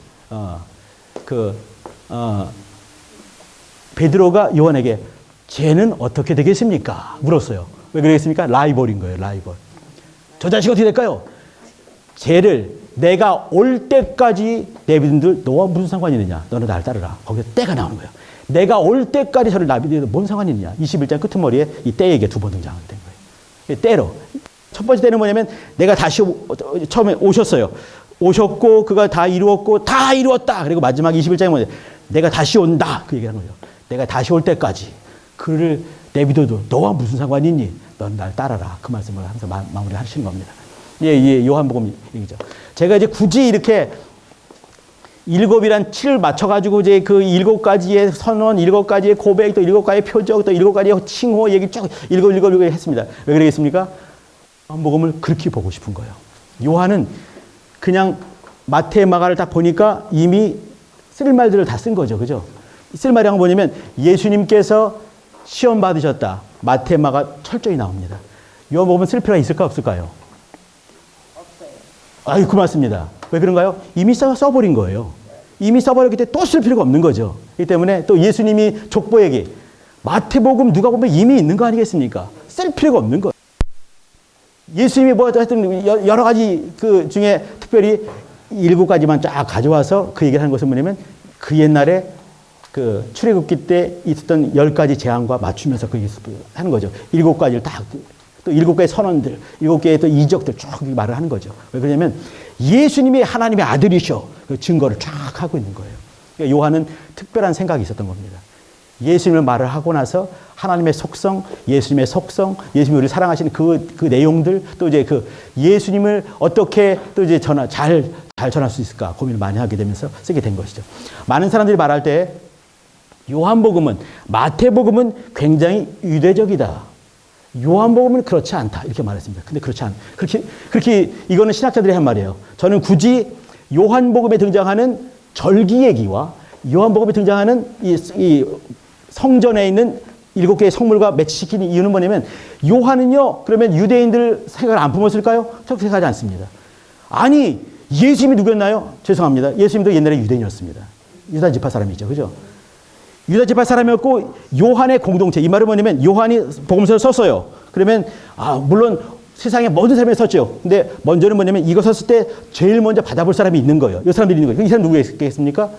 베드로가 요한에게 죄는 어떻게 되겠습니까? 물었어요. 왜 그러겠습니까? 라이벌인 거예요. 라이벌. 저 자식 어떻게 될까요? 죄를 내가 올 때까지 내비둔들 너와 무슨 상관이 있느냐? 너는 나를 따르라. 거기서 때가 나오는 거예요. 내가 올 때까지 저를 내비두는데 뭔 상관이 있느냐? 21장 끄트머리에 이 때 얘기가 2번 등장하게 된 거예요. 때로. 첫 번째 때는 뭐냐면 내가 다시 처음에 오셨어요. 오셨고 그가 다 이루었고 다 이루었다. 그리고 마지막 21장에 뭐냐? 내가 다시 온다. 그 얘기를 하는 거죠. 내가 다시 올 때까지 그를 내비둬도 너와 무슨 상관이 있니? 넌 날 따라라. 그 말씀을 항상 마무리 하시는 겁니다. 예, 요한복음 얘기죠. 제가 이제 굳이 이렇게 7이란 7을 맞춰가지고 이제 그 7가지의 선언, 7가지의 고백, 또 7가지의 표적, 또 7가지의 칭호 얘기 쭉 읽어 했습니다. 왜 그러겠습니까? 요한복음을 그렇게 보고 싶은 거예요. 요한은 그냥 마태, 마가를 딱 보니까 이미 쓸 말들을 다 쓴 거죠. 그죠? 쓸 말이 뭐냐면 예수님께서 시험 받으셨다. 마태, 마가 철저히 나옵니다. 요한복음은 쓸 필요가 있을까 없을까요? 없어요. 고맙습니다. 왜 그런가요? 이미 써버린 거예요. 이미 써버렸기 때문에 또 쓸 필요가 없는 거죠. 그렇기 때문에 또 예수님이 족보에게 마태복음, 누가복음 이미 있는 거 아니겠습니까? 쓸 필요가 없는 거예요. 예수님이 하여튼 여러 가지 그 중에 특별히 7가지만 쫙 가져와서 그 얘기를 하는 것은 뭐냐면 그 옛날에 그 출애굽기 때 있었던 10가지 재앙과 맞추면서 그 하는 거죠. 7가지를 딱, 또 7개의 선언들, 7개의 또 이적들 쭉 말을 하는 거죠. 왜 그러냐면 예수님이 하나님의 아들이셔. 그 증거를 쫙 하고 있는 거예요. 그러니까 요한은 특별한 생각이 있었던 겁니다. 예수님을 말을 하고 나서 하나님의 속성, 예수님의 속성, 예수님이 우리를 사랑하시는 그 내용들, 또 이제 그 예수님을 어떻게 또 이제 잘 전할 수 있을까 고민을 많이 하게 되면서 쓰게 된 것이죠. 많은 사람들이 말할 때 요한복음은, 마태복음은 굉장히 유대적이다. 요한복음은 그렇지 않다. 이렇게 말했습니다. 근데 그렇게 이거는 신학자들이 한 말이에요. 저는 굳이 요한복음에 등장하는 절기 얘기와 요한복음에 등장하는 이 성전에 있는 7개의 성물과 매치시키는 이유는 뭐냐면, 요한은요, 그러면 유대인들 생각을 안 품었을까요? 저렇게 생각하지 않습니다. 아니, 예수님이 누구였나요? 죄송합니다. 예수님도 옛날에 유대인이었습니다. 유다 지파 사람이죠. 그죠? 유다 지파 사람이었고, 요한의 공동체. 이 말은 뭐냐면, 요한이 복음서를 썼어요. 그러면, 물론 세상에 모든 사람이 썼죠. 근데 먼저는 뭐냐면, 이거 썼을 때 제일 먼저 받아볼 사람이 있는 거예요. 이 사람들이 있는 거예요. 이 사람 누구겠습니까?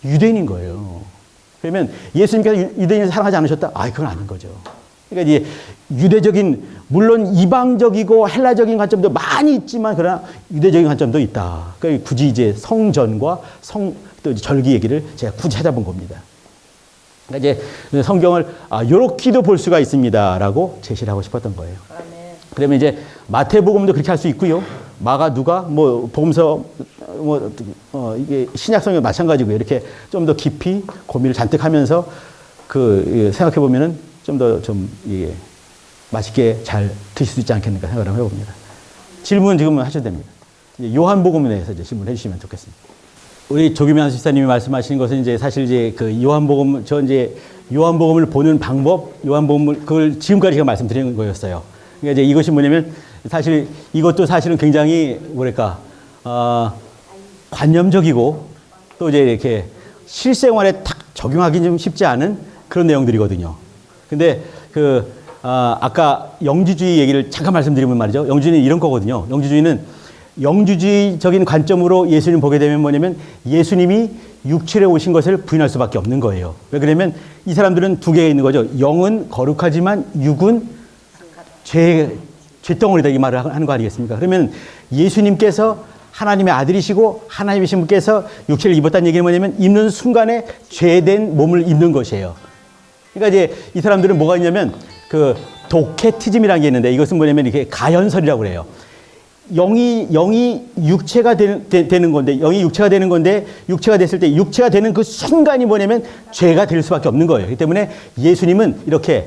유대인인 거예요. 그러면 예수님께서 유대인을 사랑하지 않으셨다? 그건 아닌 거죠. 그러니까 이제 유대적인, 물론 이방적이고 헬라적인 관점도 많이 있지만, 그러나 유대적인 관점도 있다. 그러니까 굳이 이제 성전과 또 절기 얘기를 제가 굳이 찾아본 겁니다. 그러니까 이제 성경을 요렇게도 볼 수가 있습니다라고 제시를 하고 싶었던 거예요. 아멘. 그러면 이제 마태복음도 그렇게 할 수 있고요. 마가, 누가, 복음서, 이게 신약성경 마찬가지고, 이렇게 좀 더 깊이 고민을 잔뜩 하면서 생각해 보면은 좀 더 이게 맛있게 잘 드실 수 있지 않겠는가 생각을 한번 해봅니다. 질문 지금 하셔도 됩니다. 요한복음에 대해서 이제 질문해 주시면 좋겠습니다. 우리 조규명 집사님이 말씀하신 것은 이제 사실 이제 요한복음을 보는 방법, 그걸 지금까지 제가 말씀드리는 거였어요. 그러니까 이제 이것이 뭐냐면, 사실 이것도 사실은 굉장히 관념적이고, 또 이제 이렇게 실생활에 탁 적용하기 좀 쉽지 않은 그런 내용들이거든요. 근데 아까 영주주의 얘기를 잠깐 말씀드리면 말이죠. 영주주의는 이런 거거든요. 영주주의는 영주주의적인 관점으로 예수님 보게 되면 뭐냐면, 예수님이 육체로 오신 것을 부인할 수밖에 없는 거예요. 왜 그러면 이 사람들은 두 개가 있는 거죠. 영은 거룩하지만 육은 죄덩어리다, 이 말을 하는 거 아니겠습니까? 그러면 예수님께서 하나님의 아들이시고 하나님이신 분께서 육체를 입었다는 얘기는 뭐냐면, 입는 순간에 죄된 몸을 입는 것이에요. 그러니까 이제 이 사람들은 뭐가 있냐면, 도케티즘이라는 게 있는데, 이것은 뭐냐면 이렇게 가연설이라고 그래요. 영이 육체가 되는 건데, 영이 육체가 되는 건데, 육체가 됐을 때 육체가 되는 그 순간이 뭐냐면 죄가 될 수밖에 없는 거예요. 그렇기 때문에 예수님은 이렇게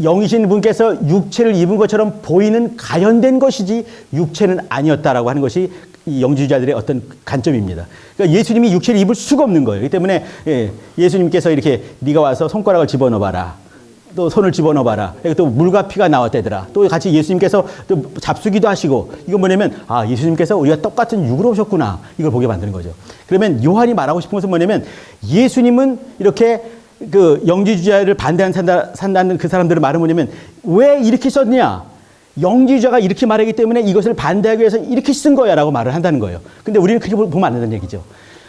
영이신 분께서 육체를 입은 것처럼 보이는 가연된 것이지 육체는 아니었다라고 하는 것이 이 영주주의자들의 어떤 관점입니다. 그러니까 예수님이 육체를 입을 수가 없는 거예요. 그렇기 때문에 예수님께서 이렇게 네가 와서 손가락을 집어넣어봐라, 또 손을 집어넣어봐라, 또 물과 피가 나왔다더라, 또 같이 예수님께서 또 잡수기도 하시고, 이건 뭐냐면 예수님께서 우리가 똑같은 육으로 오셨구나, 이걸 보게 만드는 거죠. 그러면 요한이 말하고 싶은 것은 뭐냐면, 예수님은 이렇게 영지주의자를 반대한다는 그 사람들의 말은 뭐냐면, 왜 이렇게 썼냐? 영지주의자가 이렇게 말하기 때문에 이것을 반대하기 위해서 이렇게 쓴 거야 라고 말을 한다는 거예요. 근데 우리는 그렇게 보면 안 된다는 얘기죠.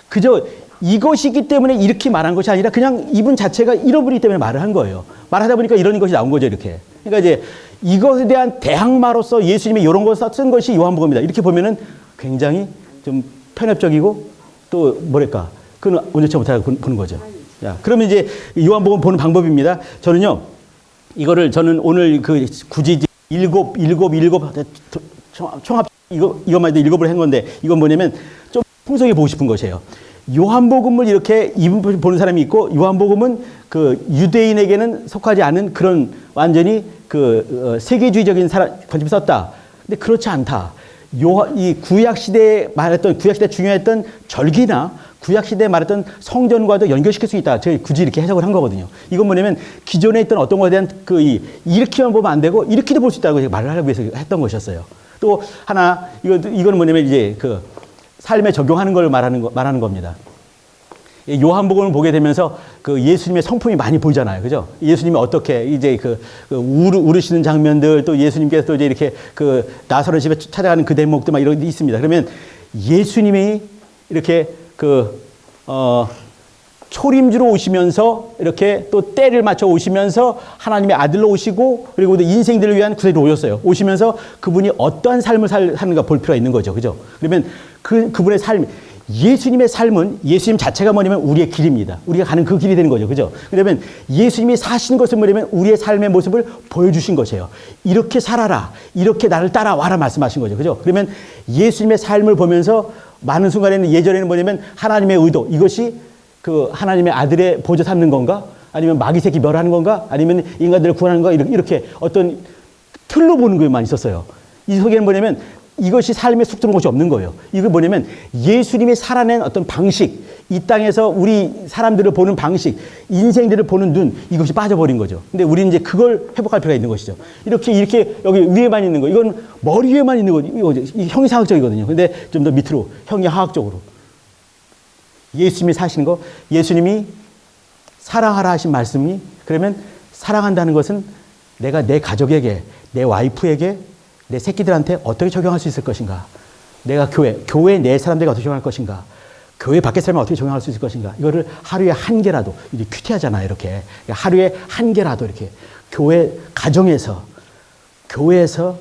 그저 이것이기 때문에 이렇게 말한 것이 아니라 그냥 이분 자체가 이런 분이기 때문에 말을 한 거예요. 말하다 보니까 이런 것이 나온 거죠, 이렇게. 그러니까 이제 이것에 대한 대항마로서 예수님이 이런 것을 쓴 것이 요한복음이다. 이렇게 보면은 굉장히 좀 편협적이고, 또 그건 온전치 못하다고 보는 거죠. 자, 그러면 이제 요한복음 보는 방법입니다. 저는 오늘 굳이 총합 이것만 해도 7을 한 건데, 이건 뭐냐면 좀 풍성히 보고 싶은 것이에요. 요한복음을 이렇게 보는 사람이 있고, 요한복음은 유대인에게는 속하지 않은 그런 완전히 세계주의적인 관점이 썼다. 근데 그렇지 않다. 이 구약시대에 중요했던 절기나 구약시대에 말했던 성전과도 연결시킬 수 있다. 제가 굳이 이렇게 해석을 한 거거든요. 이건 뭐냐면, 기존에 있던 어떤 것에 대한 이렇게만 보면 안 되고, 이렇게도 볼 수 있다고 말을 하기 위해서 했던 것이었어요. 또 하나, 이건 뭐냐면 이제 삶에 적용하는 걸 말하는 겁니다. 요한복음을 보게 되면서 예수님의 성품이 많이 보이잖아요. 그죠? 예수님이 어떻게 이제 울으시는 장면들, 또 예수님께서 또 이제 이렇게 나사로 집에 찾아가는 그 대목도 막 이런 게 있습니다. 그러면 예수님이 이렇게 초림주로 오시면서 이렇게 또 때를 맞춰 오시면서 하나님의 아들로 오시고, 그리고 인생들을 위한 구세주로 오시면서 그분이 어떠한 삶을 사는가 볼 필요가 있는 거죠. 그죠? 그러면 그분의 삶, 예수님의 삶은 예수님 자체가 뭐냐면 우리의 길입니다. 우리가 가는 그 길이 되는 거죠. 그죠? 그러면 예수님이 사신 것은 뭐냐면 우리의 삶의 모습을 보여주신 것이에요. 이렇게 살아라. 이렇게 나를 따라와라 말씀하신 거죠. 그죠? 그러면 예수님의 삶을 보면서 많은 순간에는 예전에는 뭐냐면 하나님의 의도, 이것이 그 하나님의 아들의 보좌 삼는 건가? 아니면 마귀 새끼 멸하는 건가? 아니면 인간들을 구하는 건가? 이렇게 어떤 틀로 보는 것만 있었어요. 이 속에는 뭐냐면 이것이 삶의 속도는 것이 없는 거예요. 이거 뭐냐면 예수님이 살아낸 어떤 방식, 이 땅에서 우리 사람들을 보는 방식, 인생들을 보는 눈, 이것이 빠져버린 거죠. 근데 우리는 이제 그걸 회복할 필요가 있는 것이죠. 이렇게 여기 위에만 있는 거, 이건 머리 위에만 있는 거죠. 이거 형이상학적이거든요. 근데 좀 더 밑으로, 형이하학적으로. 예수님이 사시는 거, 예수님이 사랑하라 하신 말씀이, 그러면 사랑한다는 것은 내가 내 가족에게, 내 와이프에게, 내 새끼들한테 어떻게 적용할 수 있을 것인가? 내가 교회 내 사람들에게 어떻게 적용할 것인가? 교회 밖의 사람을 어떻게 적용할 수 있을 것인가? 이거를 하루에 한 개라도, 이게 큐티하잖아요, 이렇게. 하루에 한 개라도 이렇게. 교회, 가정에서, 교회에서,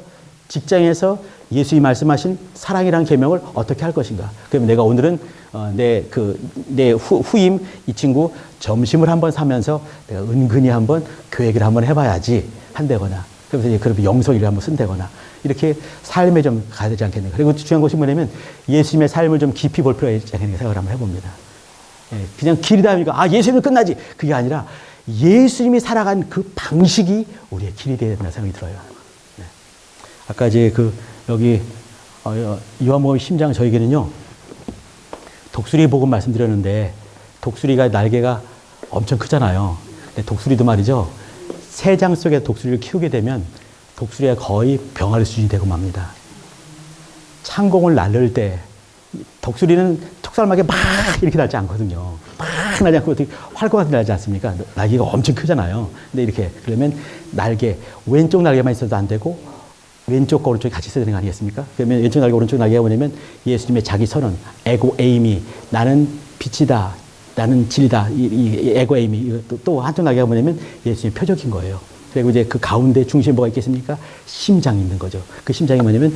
직장에서 예수님이 말씀하신 사랑이라는 계명을 어떻게 할 것인가? 그러면 내가 오늘은 내 후임 이 친구 점심을 한번 사면서 내가 은근히 한번 계획을 한번 해봐야지 한다거나, 그래서 이제 그럼 영성일을 한번 쓴다거나, 이렇게 삶에 좀 가야 되지 않겠는가. 그리고 중요한 것이 뭐냐면 예수님의 삶을 좀 깊이 볼 필요가 있지 않겠는가 생각을 한번 해봅니다. 그냥 길이다 보니까 예수님은 끝나지. 그게 아니라 예수님이 살아간 그 방식이 우리의 길이 되어야 된다는 생각이 들어요. 네. 아까 이제 여기 요한복음 10장 저에게는요, 독수리 복음 말씀드렸는데, 독수리가 날개가 엄청 크잖아요. 근데 독수리도 말이죠, 새장 속에 독수리를 키우게 되면 독수리가 거의 병아리 수준이 되고 맙니다. 창공을 날릴 때 독수리는 촉살맞게 막 이렇게 날지 않거든요. 막 날지 않고 어떻게 활공하게 날지 않습니까? 날개가 엄청 크잖아요. 근데 이렇게 그러면 날개, 왼쪽 날개만 있어도 안 되고 왼쪽과 오른쪽이 같이 있어야 되는 거 아니겠습니까? 그러면 왼쪽 날개, 오른쪽 날개가 뭐냐면 예수님의 자기 선언, 에고 에이미, 나는 빛이다, 나는 진리다, 이 에고 에이미, 또 한쪽 날개가 뭐냐면 예수님의 표적인 거예요. 그리고 이제 그 가운데 중심에 뭐가 있겠습니까? 심장이 있는 거죠. 그 심장이 뭐냐면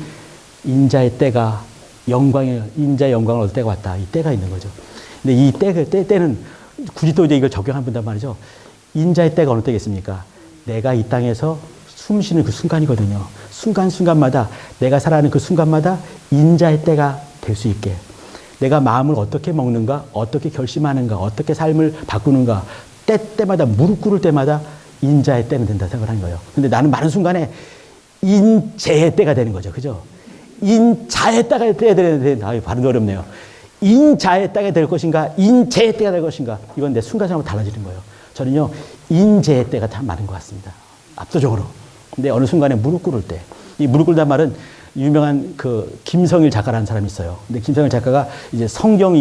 인자의 때가 인자의 영광을 얻을 때가 왔다. 이 때가 있는 거죠. 근데 이 때는 굳이 또 이제 이걸 적용한 분단 말이죠. 인자의 때가 어느 때겠습니까? 내가 이 땅에서 숨 쉬는 그 순간이거든요. 순간순간마다 내가 살아가는 그 순간마다 인자의 때가 될 수 있게, 내가 마음을 어떻게 먹는가, 어떻게 결심하는가, 어떻게 삶을 바꾸는가, 때마다 무릎 꿇을 때마다 인자의 때는 된다 생각을 하는 거예요. 근데 나는 많은 순간에 인재의 때가 되는 거죠. 그죠? 인자의 때가 돼야 되는데, 발음도 어렵네요. 인자의 때가 될 것인가, 인재의 때가 될 것인가, 이건 내 순간적으로 달라지는 거예요. 저는요, 인재의 때가 참 많은 것 같습니다. 압도적으로. 근데 어느 순간에 무릎 꿇을 때, 이 무릎 꿇단 말은 유명한 김성일 작가라는 사람이 있어요. 근데 김성일 작가가 이제 성경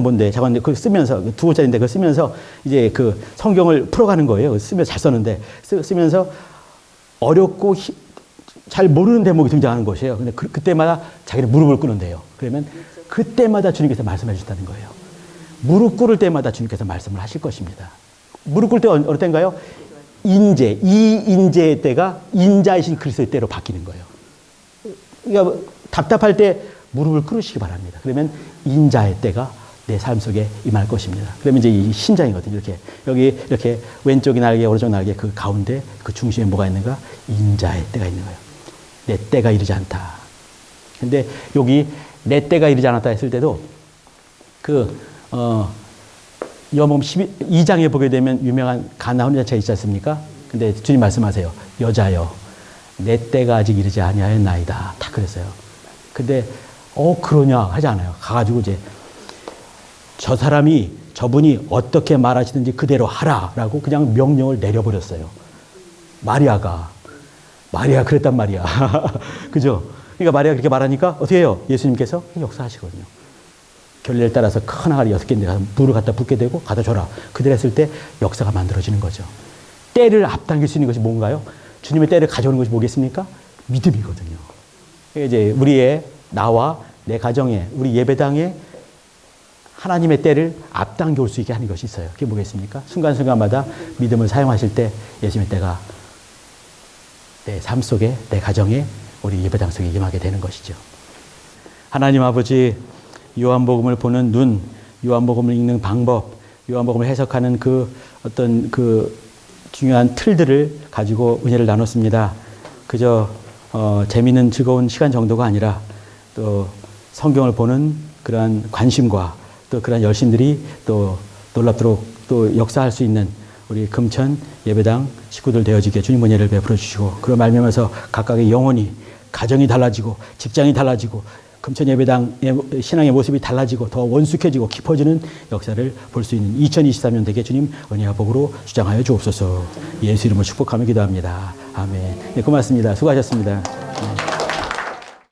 뭔데, 잠깐, 그걸 쓰면서, 2권짜리인데 그걸 쓰면서 이제 그 성경을 풀어가는 거예요. 쓰면서 잘 썼는데, 쓰면서 어렵고 잘 모르는 대목이 등장하는 것이에요. 근데 그때마다 자기는 무릎을 꿇는데요. 그러면 그때마다 주님께서 말씀해 주셨다는 거예요. 무릎 꿇을 때마다 주님께서 말씀을 하실 것입니다. 무릎 꿇을 때 어느 때인가요? 인재, 이 인재의 때가 인자이신 그리스도의 때로 바뀌는 거예요. 그러니까 답답할 때 무릎을 꿇으시기 바랍니다. 그러면 인자의 때가 내 삶 속에 임할 것입니다. 그러면 이제 이 심장이거든요. 여기 이렇게 왼쪽이 날개, 오른쪽 날개, 그 가운데 그 중심에 뭐가 있는가? 인자의 때가 있는 거예요. 내 때가 이르지 않다. 근데 여기 내 때가 이르지 않았다 했을 때도 요한복음 12장에 보게 되면 유명한 가나 혼인잔치가 있지 않습니까? 근데 주님 말씀하세요. 여자여, 내 때가 아직 이르지 아니하였나이다. 다 그랬어요. 근데 그러냐 하지 않아요. 가가지고 이제 저분이 어떻게 말하시든지 그대로 하라라고 그냥 명령을 내려버렸어요. 마리아가 그랬단 말이야. 그죠? 그러니까 마리아가 그렇게 말하니까 어떻게 해요? 예수님께서 역사하시거든요. 결례를 따라서 큰 항아리 6개인데 물을 갖다 붓게 되고 갖다 줘라. 그대로 했을 때 역사가 만들어지는 거죠. 때를 앞당길 수 있는 것이 뭔가요? 주님의 때를 가져오는 것이 뭐겠습니까? 믿음이거든요. 이제 나와 내 가정에, 우리 예배당에 하나님의 때를 앞당겨 올 수 있게 하는 것이 있어요. 그게 뭐겠습니까? 순간순간마다 믿음을 사용하실 때 예수님의 때가 내 삶 속에, 내 가정에, 우리 예배당 속에 임하게 되는 것이죠. 하나님 아버지, 요한복음을 보는 눈, 요한복음을 읽는 방법, 요한복음을 해석하는 그 어떤 그 중요한 틀들을 가지고 은혜를 나눴습니다. 그저 재미있는 즐거운 시간 정도가 아니라 또 성경을 보는 그러한 관심과 또 그러한 열심들이 또 놀랍도록 또 역사할 수 있는 우리 금천 예배당 식구들 되어지게 주님 은혜를 베풀어 주시고, 그런 말미암아서 각각의 영혼이, 가정이 달라지고 직장이 달라지고 금천 예배당의 신앙의 모습이 달라지고 더 원숙해지고 깊어지는 역사를 볼 수 있는 2023년 되게 주님 은혜와 복으로 주장하여 주옵소서. 예수 이름으로 축복하며 기도합니다. 아멘. 네, 고맙습니다. 수고하셨습니다. 네.